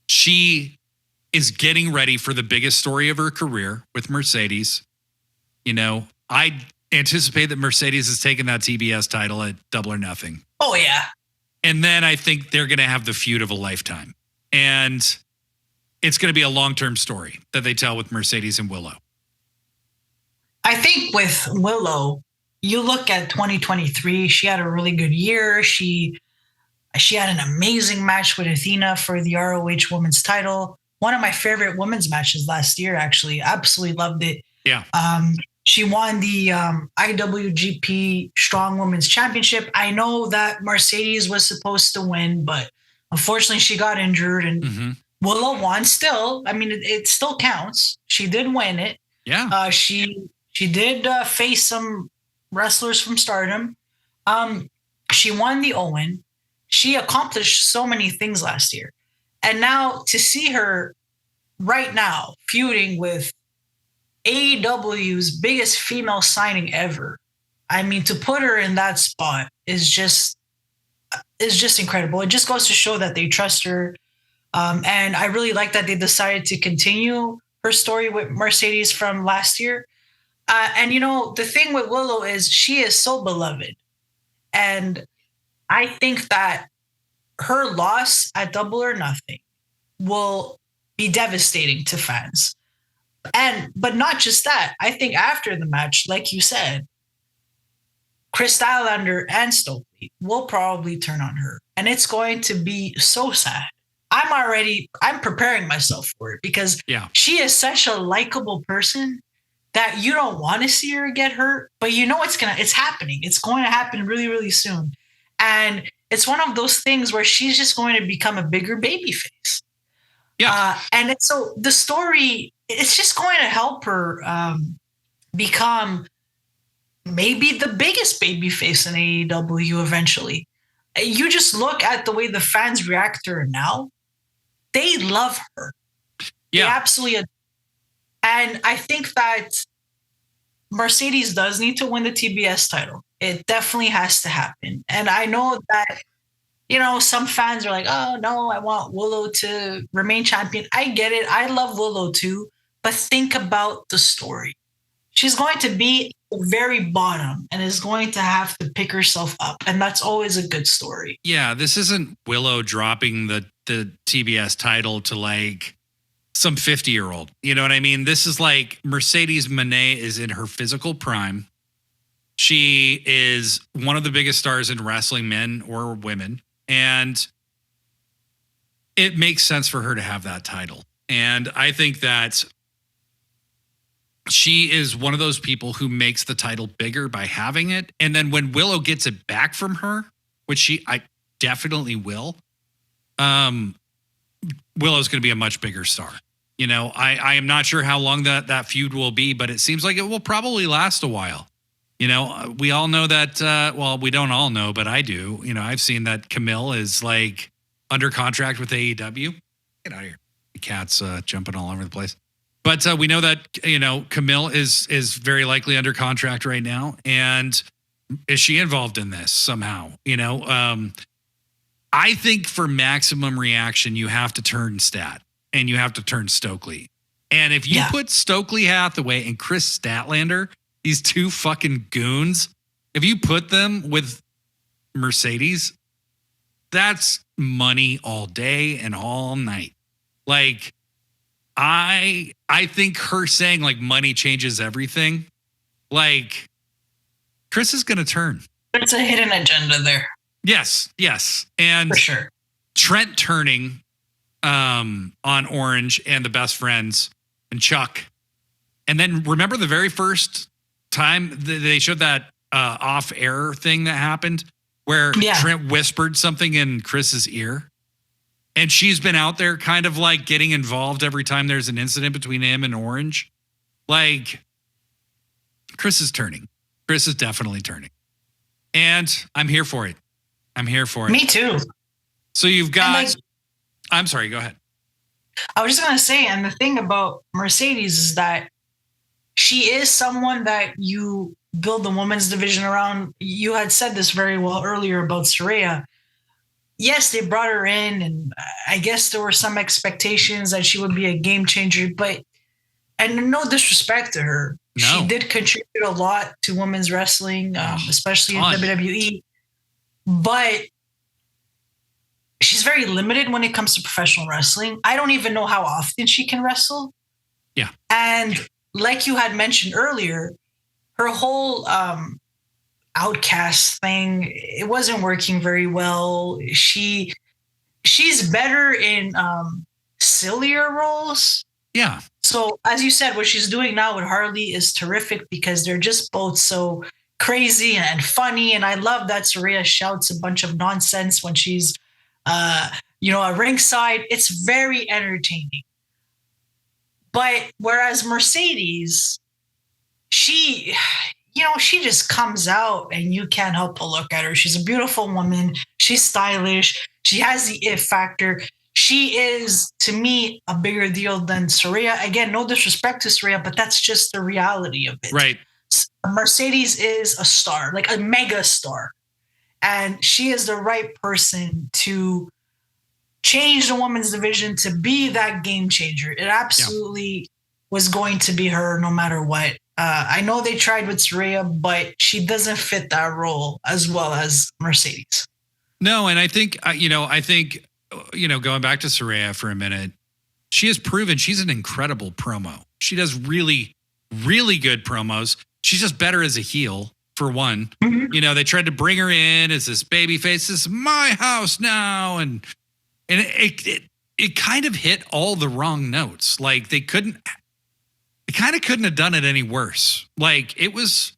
She is getting ready for the biggest story of her career with Mercedes. You know, I anticipate that Mercedes is taking that TBS title at Double or Nothing. Oh, yeah. And then I think they're going to have the feud of a lifetime. And it's going to be a long-term story that they tell with Mercedes and Willow. I think with Willow, you look at 2023, she had a really good year. She had an amazing match with Athena for the ROH Women's title. One of my favorite women's matches last year, actually. Absolutely loved it. Yeah. She won the IWGP Strong Women's Championship. I know that Mercedes was supposed to win, but unfortunately she got injured and Willow won still. I mean, it still counts. She did win it. Yeah. She did face some wrestlers from Stardom. She won the Owen. She accomplished so many things last year. And now to see her right now feuding with AEW's biggest female signing ever. I mean, to put her in that spot is just incredible. It just goes to show that they trust her. And I really like that they decided to continue her story with Mercedes from last year. And, you know, the thing with Willow is she is so beloved. And I think that her loss at Double or Nothing will be devastating to fans. But not just that. I think after the match, like you said, Chris Stylander and Stokely will probably turn on her. And it's going to be so sad. I'm preparing myself for it because she is such a likable person that you don't want to see her get hurt, but you know it's happening. It's going to happen really, really soon. And it's one of those things where she's just going to become a bigger baby face. Yeah. And so the story, it's just going to help her become maybe the biggest baby face in AEW eventually. You just look at the way the fans react to her now. They love her. Yeah. They absolutely adore. And I think that Mercedes does need to win the TBS title. It definitely has to happen. And I know that, you know, some fans are like, oh, no, I want Willow to remain champion. I get it. I love Willow too. But think about the story. She's going to be very bottom and is going to have to pick herself up. And that's always a good story. Yeah, this isn't Willow dropping the TBS title to like some 50-year-old. You know what I mean? This is like Mercedes Moné is in her physical prime. She is one of the biggest stars in wrestling, men or women. And it makes sense for her to have that title. And I think that she is one of those people who makes the title bigger by having it. And then when Willow gets it back from her, which I definitely will, Willow's going to be a much bigger star. You know, I am not sure how long that feud will be, but it seems like it will probably last a while. You know, we all know that, well, we don't all know, but I do. You know, I've seen that Camille is like under contract with AEW. Get out of here. The cat's jumping all over the place. But we know that, you know, Camille is very likely under contract right now. And is she involved in this somehow? You know, I think for maximum reaction, you have to turn Stat and you have to turn Stokely. And if you put Stokely Hathaway and Chris Statlander, these two fucking goons, if you put them with Mercedes, that's money all day and all night. Like, I think her saying like money changes everything, like Chris is going to turn. There's a hidden agenda there. Yes. And for sure. Trent turning on Orange and the best friends and Chuck. And then remember the very first time they showed that off air thing that happened where Trent whispered something in Chris's ear. And she's been out there kind of like getting involved every time there's an incident between him and Orange. Like, Chris is turning. Chris is definitely turning. And I'm here for it. Me too. So you've got... I'm sorry, go ahead. I was just going to say, and the thing about Mercedes is that she is someone that you build the women's division around. You had said this very well earlier about Saraya. Yes, they brought her in, and I guess there were some expectations that she would be a game changer, but, and no disrespect to her, she did contribute a lot to women's wrestling, especially in WWE, but she's very limited when it comes to professional wrestling. I don't even know how often she can wrestle. Yeah. And like you had mentioned earlier, her whole outcast thing, it wasn't working very well. She's better in sillier roles. Yeah. So as you said, what she's doing now with Harley is terrific because they're just both so crazy and funny. And I love that Saraya shouts a bunch of nonsense when she's at ringside. It's very entertaining. But whereas Mercedes, she just comes out and you can't help but look at her. She's a beautiful woman. She's stylish. She has the it factor. She is, to me, a bigger deal than Saraya. Again, no disrespect to Saraya, but that's just the reality of it. Right. Mercedes is a star, like a mega star. And she is the right person to change the women's division to be that game changer. It absolutely was going to be her no matter what. I know they tried with Saraya, but she doesn't fit that role as well as Mercedes. No, and I think, going back to Saraya for a minute, she has proven she's an incredible promo. She does really, really good promos. She's just better as a heel, for one. Mm-hmm. You know, they tried to bring her in as this baby face. This is my house now. And it kind of hit all the wrong notes. Like they kind of couldn't have done it any worse. Like it was,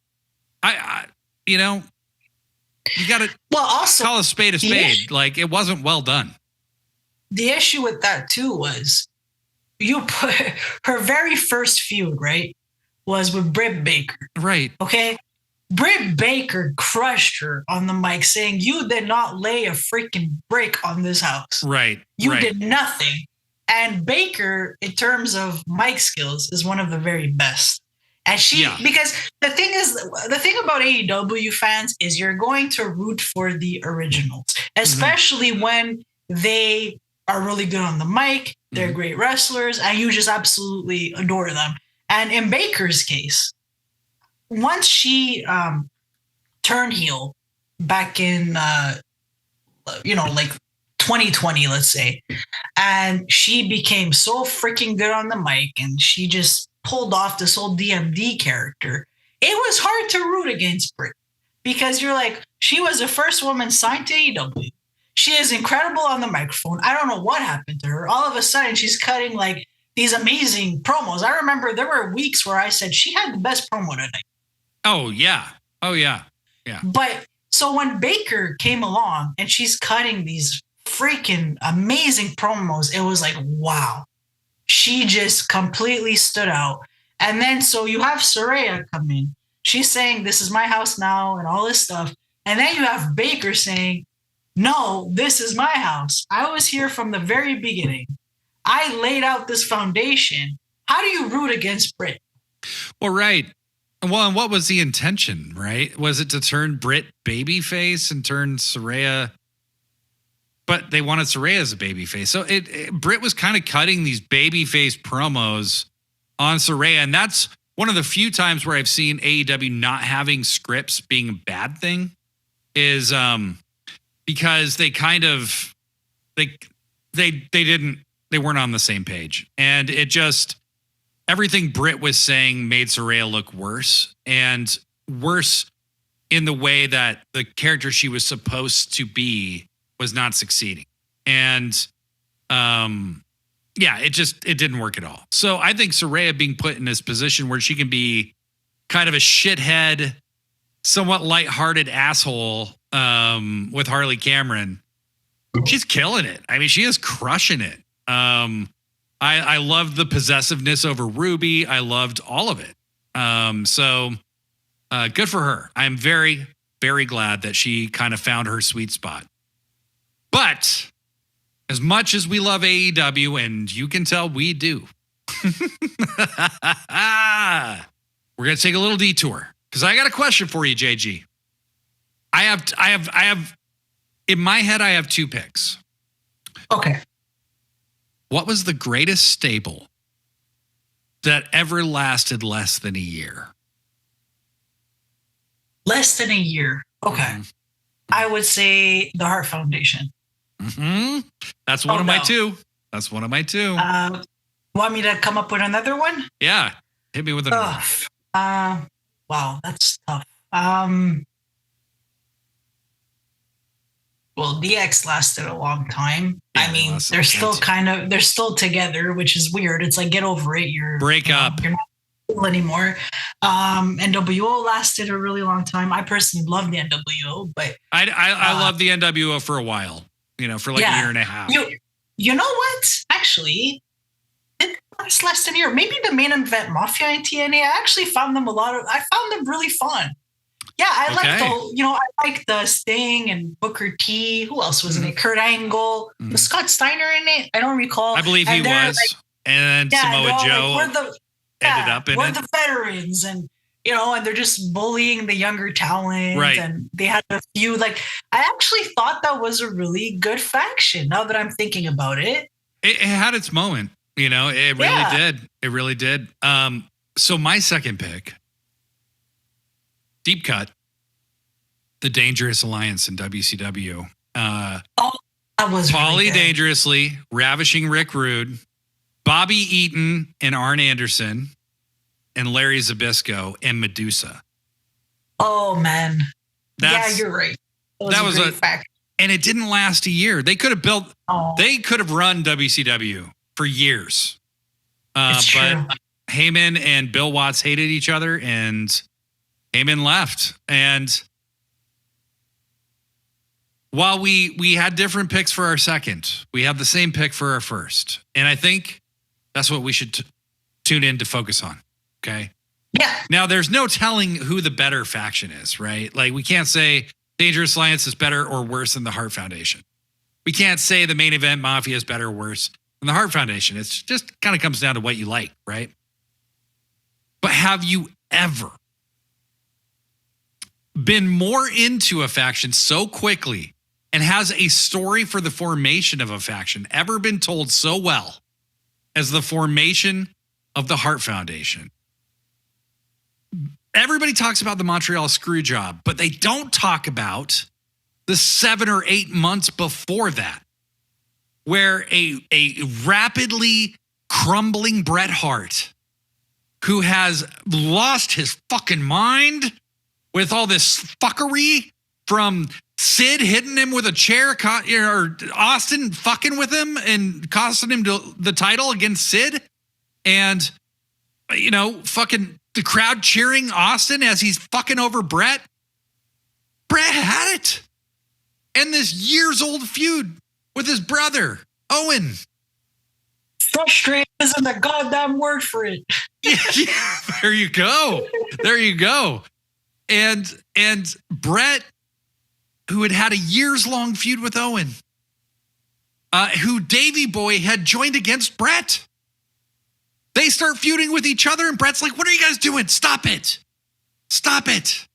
you got to also call a spade a spade. Like it wasn't well done. The issue with that too was you put her very first feud, right, was with Britt Baker. Right. Okay. Britt Baker crushed her on the mic saying, you did not lay a freaking brick on this house. Right. You did nothing. And Baker, in terms of mic skills, is one of the very best. And because the thing about AEW fans is you're going to root for the originals, especially when they are really good on the mic. They're great wrestlers, and you just absolutely adore them. And in Baker's case, once she turned heel back in, like 2020, let's say, and she became so freaking good on the mic, and she just pulled off this whole DMD character, it was hard to root against Britt because you're like, she was the first woman signed to AEW. She is incredible on the microphone. I don't know what happened to her. All of a sudden, she's cutting like these amazing promos. I remember there were weeks where I said she had the best promo tonight. Oh yeah. But so when Baker came along and she's cutting these freaking amazing promos, it was like, wow, she just completely stood out. And then so you have Saraya come in. She's saying, this is my house now and all this stuff. And then you have Baker saying, no, this is my house. I was here from the very beginning. I laid out this foundation. How do you root against Britt? Well, right. Well, and what was the intention, right? Was it to turn Britt babyface and turn Saraya? But they wanted Saraya as a babyface. So Britt was kind of cutting these babyface promos on Saraya. And that's one of the few times where I've seen AEW not having scripts being a bad thing is because they kind of, they weren't on the same page. And it just, everything Britt was saying made Saraya look worse, and worse in the way that the character she was supposed to be was not succeeding. And it didn't work at all. So I think Saraya being put in this position where she can be kind of a shithead, somewhat lighthearted asshole with Harley Cameron, she's killing it. I mean, she is crushing it. I loved the possessiveness over Ruby. I loved all of it. So good for her. I'm very, very glad that she kind of found her sweet spot. But as much as we love AEW, and you can tell we do, we're going to take a little detour because I got a question for you, JG. I have in my head, I have two picks. Okay. What was the greatest stable that ever lasted less than a year? Less than a year. Okay. Mm-hmm. I would say the Hart Foundation. Mm-hmm. That's one of my two. That's one of my two. Want me to come up with another one? Yeah. Hit me with another. Wow, that's tough. Well, DX lasted a long time. Yeah, I mean, they're still together, which is weird. It's like, get over it. Break up. You're not cool anymore. NWO lasted a really long time. I personally love the NWO, but I love the NWO for a while, for like a year and a half. You know what? Actually, it lasts less than a year. Maybe the main event Mafia and TNA. I actually found them I found them really fun. Yeah, I like the Sting and Booker T. Who else was in it? Kurt Angle. Was Scott Steiner in it? I don't recall. I believe he was. And Samoa Joe ended up in it. We're the veterans, and and they're just bullying the younger talent. Right. And they had a few. Like, I actually thought that was a really good faction. Now that I'm thinking about it, it had its moment. It really did. It really did. So my second pick. Deep cut, the Dangerous Alliance in WCW. that was Paulie really good. Dangerously, Ravishing Rick Rude, Bobby Eaton and Arn Anderson, and Larry Zbyszko and Medusa. Oh man, you're right. That was a great fact. And it didn't last a year. They could have They could have run WCW for years. It's true. But Heyman and Bill Watts hated each other, and Heyman left. And while we had different picks for our second, we have the same pick for our first. And I think that's what we should tune in to focus on. Okay. Yeah. Now, there's no telling who the better faction is, right? Like, we can't say Dangerous Alliance is better or worse than the Hart Foundation. We can't say the Main Event Mafia is better or worse than the Hart Foundation. It's just kind of comes down to what you like, right? But have you ever been more into a faction so quickly and has a story for the formation of a faction ever been told so well as the formation of the Hart Foundation? Everybody talks about the Montreal Screwjob, but they don't talk about the 7 or 8 months before that, where a rapidly crumbling Bret Hart, who has lost his fucking mind with all this fuckery from Sid hitting him with a chair, or Austin fucking with him and costing him the title against Sid, And, fucking the crowd cheering Austin as he's fucking over Brett. Brett had it. And this years-old feud with his brother, Owen. Frustrating isn't the goddamn word for it. Yeah, there you go. There you go. And Brett, who had a years-long feud with Owen, who Davey Boy had joined against Brett. They start feuding with each other, and Brett's like, what are you guys doing? Stop it. Stop it.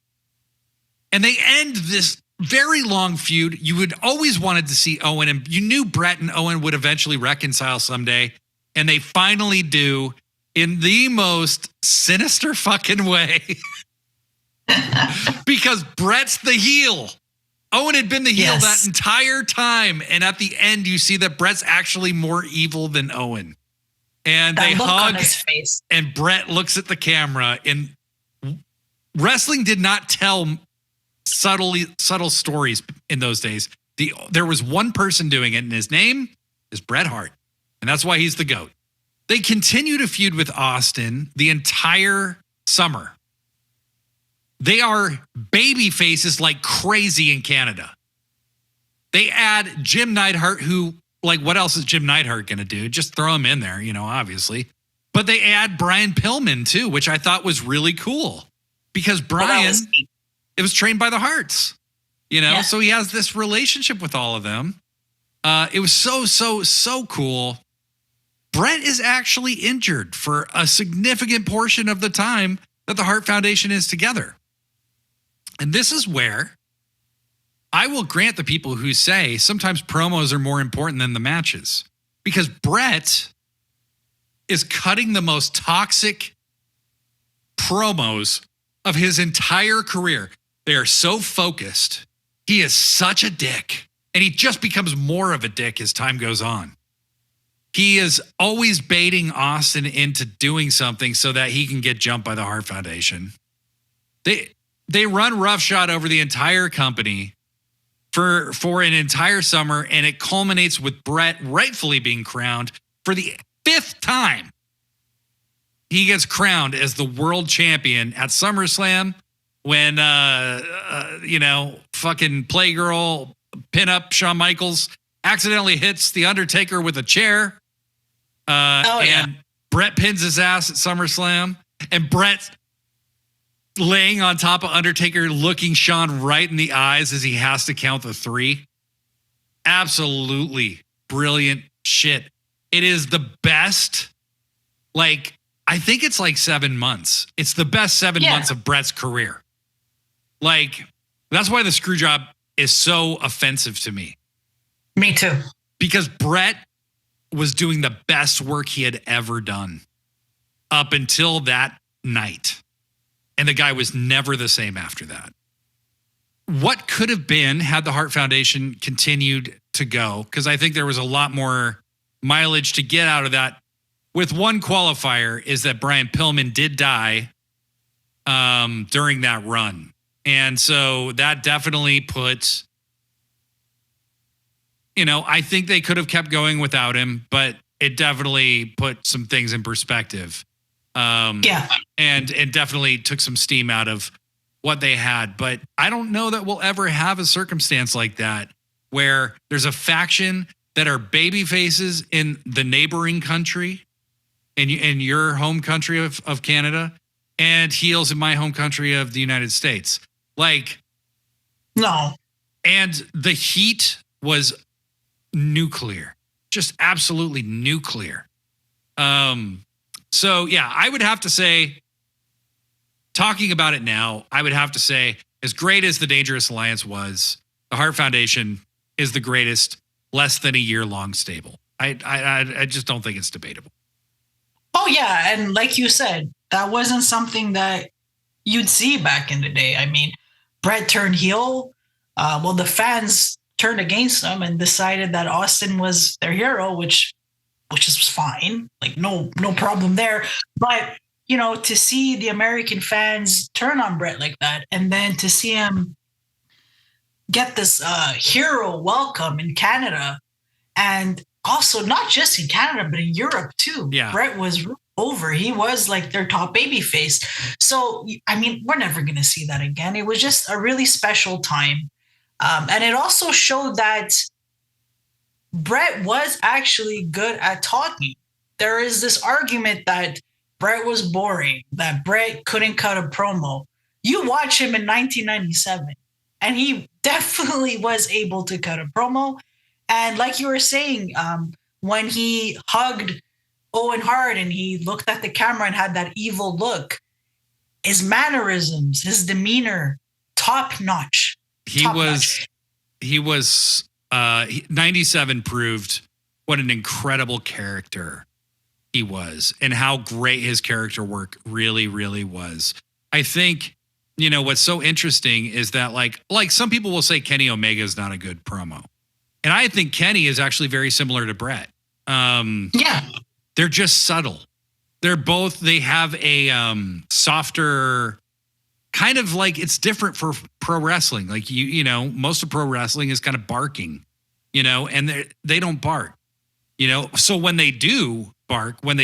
And they end this very long feud. You had always wanted to see Owen, and you knew Brett and Owen would eventually reconcile someday. And they finally do in the most sinister fucking way. Because Brett's the heel. Owen had been the heel that entire time. And at the end, you see that Brett's actually more evil than Owen. And they hug, on his face. And Brett looks at the camera. And wrestling did not tell subtle stories in those days. There was one person doing it, and his name is Bret Hart. And that's why he's the GOAT. They continue to feud with Austin the entire summer. They are baby faces like crazy in Canada. They add Jim Neidhart, who, like, what else is Jim Neidhart going to do? Just throw him in there, obviously. But they add Brian Pillman, too, which I thought was really cool. Because Brian, it was trained by the Harts, so he has this relationship with all of them. It was so cool. Brett is actually injured for a significant portion of the time that the Hart Foundation is together. And this is where I will grant the people who say sometimes promos are more important than the matches, because Brett is cutting the most toxic promos of his entire career. They are so focused. He is such a dick, and he just becomes more of a dick as time goes on. He is always baiting Austin into doing something so that he can get jumped by the Hart Foundation. They run roughshod over the entire company for an entire summer, and it culminates with Brett rightfully being crowned for the 5th time. He gets crowned as the world champion at SummerSlam when, fucking Playgirl pinup Shawn Michaels accidentally hits The Undertaker with a chair. And Brett pins his ass at SummerSlam. And Brett's laying on top of Undertaker, looking Shawn right in the eyes as he has to count the 3. Absolutely brilliant shit. It is the best, I think it's 7 months. It's the best 7 months of Brett's career. That's why the screw job is so offensive to me. Me too. Because Brett was doing the best work he had ever done up until that night. And the guy was never the same after that. What could have been had the Hart Foundation continued to go? Because I think there was a lot more mileage to get out of that. With one qualifier is that Brian Pillman did die during that run. And so that definitely puts, I think they could have kept going without him, but it definitely put some things in perspective. And definitely took some steam out of what they had. But I don't know that we'll ever have a circumstance like that where there's a faction that are baby faces in the neighboring country, in your home country of Canada, and heels in my home country of the United States. No. And the heat was nuclear, just absolutely nuclear. So yeah, I would have to say, talking about it now, I would have to say, as great as the Dangerous Alliance was, the Hart Foundation is the greatest less than a year-long stable. I just don't think it's debatable. Oh yeah, and like you said, that wasn't something that you'd see back in the day. I mean, Brett turned heel. The fans turned against him and decided that Austin was their hero, which is fine. No problem there. But, to see the American fans turn on Brett like that, and then to see him get this hero welcome in Canada, and also not just in Canada, but in Europe too. Yeah. Brett was over. He was like their top baby face. So, I mean, we're never going to see that again. It was just a really special time. And it also showed that Brett was actually good at talking. There is this argument that Brett was boring, that Brett couldn't cut a promo. You watch him in 1997, and he definitely was able to cut a promo. And like you were saying, when he hugged Owen Hart and he looked at the camera and had that evil look, his mannerisms, his demeanor, top notch. He was 97 proved what an incredible character he was and how great his character work really, really was. I think, you know, what's so interesting is that like some people will say Kenny Omega is not a good promo. And I think Kenny is actually very similar to Brett. Yeah. They're just subtle. They have a softer kind of like, it's different for pro wrestling. Like you know, most of pro wrestling is kind of barking, you know, and they don't bark, you know. So when they do bark, when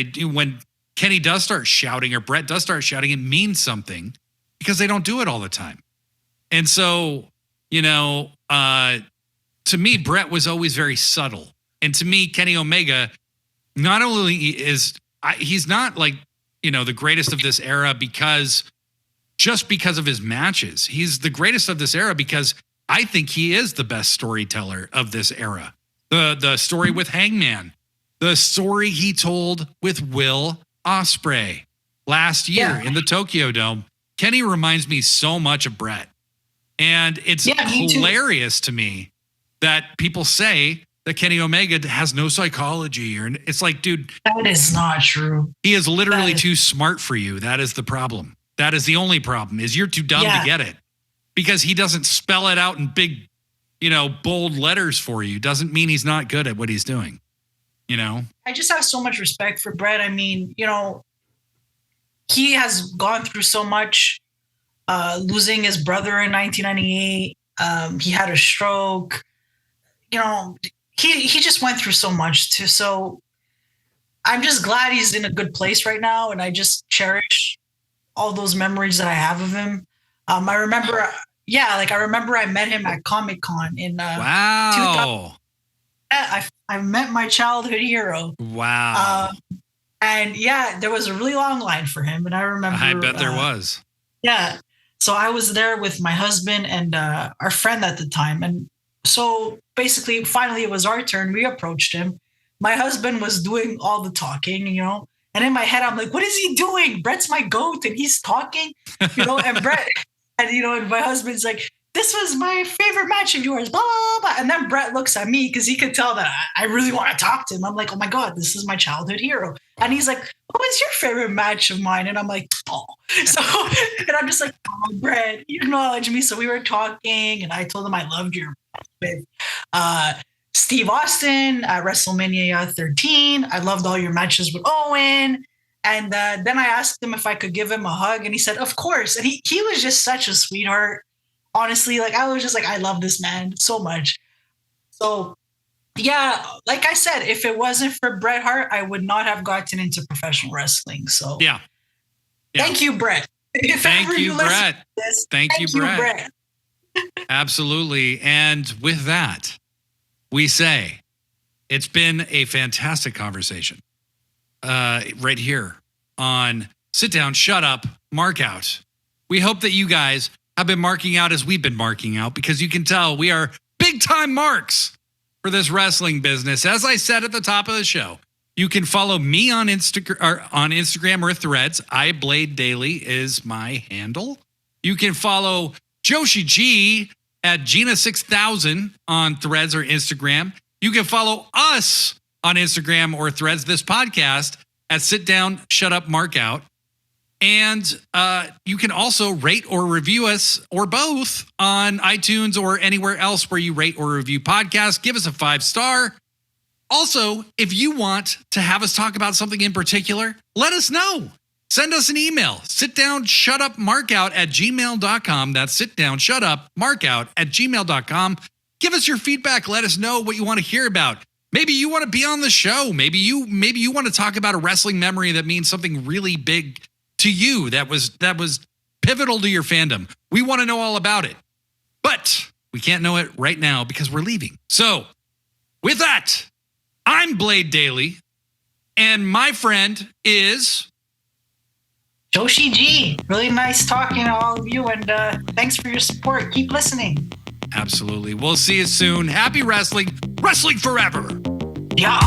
Kenny does start shouting or Brett does start shouting, it means something because they don't do it all the time. And so, you know, to me, Brett was always very subtle. And to me, Kenny Omega, not only he's not like, you know, the greatest of this era because of his matches. He's the greatest of this era because I think he is the best storyteller of this era. The story with Hangman, the story he told with Will Ospreay last year in the Tokyo Dome. Kenny reminds me so much of Brett. And it's hilarious to me that people say that Kenny Omega has no psychology, or it's like, dude, that is not true. He is literally too smart for you. That is the problem. That is the only problem, is you're too dumb to get it, because he doesn't spell it out in big, you know, bold letters for you. Doesn't mean he's not good at what he's doing. You know, I just have so much respect for Brett. I mean, you know, he has gone through so much, losing his brother in 1998. He had a stroke. You know, he just went through so much too. So I'm just glad he's in a good place right now. And I just cherish all those memories that I have of him. I remember I met him at Comic-Con in wow. I met my childhood hero. Wow. And yeah, there was a really long line for him. And I remember, I bet there was. Yeah. So I was there with my husband and our friend at the time. And so basically, finally, it was our turn. We approached him. My husband was doing all the talking, you know, and in my head, I'm like, what is he doing? Brett's my goat and he's talking, you know, and Brett, and, you know, and my husband's like, this was my favorite match of yours, blah, blah, blah. And then Brett looks at me because he could tell that I really want to talk to him. I'm like, oh my God, this is my childhood hero. And he's like, what was your favorite match of mine? And I'm like, oh. So, and I'm just like, oh, Brett, you acknowledge me. So we were talking and I told him I loved your match with Steve Austin at WrestleMania 13. I loved all your matches with Owen. And then I asked him if I could give him a hug. And he said, of course. And he was just such a sweetheart. Honestly, like I was just like, I love this man so much. So yeah, like I said, if it wasn't for Bret Hart, I would not have gotten into professional wrestling. So yeah. Thank you, Brett. Thank you, Brett. Thank you, Brett. Absolutely. And with that, we say it's been a fantastic conversation right here on Sit Down, Shut Up, Mark Out. We hope that you guys have been marking out as we've been marking out, because you can tell we are big time marks for this wrestling business. As I said at the top of the show, you can follow me on Instagram or Threads. iBladeDaily is my handle. You can follow Joshi G at Gina6000 on Threads or Instagram. You can follow us on Instagram or Threads, this podcast, at Sit Down, Shut Up, Mark Out. And you can also rate or review us, or both, on iTunes or anywhere else where you rate or review podcasts. Give us a 5-star. Also, if you want to have us talk about something in particular, let us know. Send us an email, sitdownshutupmarkout@gmail.com. That's sitdownshutupmarkout@gmail.com. Give us your feedback. Let us know what you want to hear about. Maybe you want to be on the show. Maybe you want to talk about a wrestling memory that means something really big to you that was pivotal to your fandom. We want to know all about it. But we can't know it right now because we're leaving. So, with that, I'm Blade Daily, and my friend is Joshi G. Really nice talking to all of you, and thanks for your support. Keep listening. Absolutely. We'll see you soon. Happy wrestling. Wrestling forever. Yeah.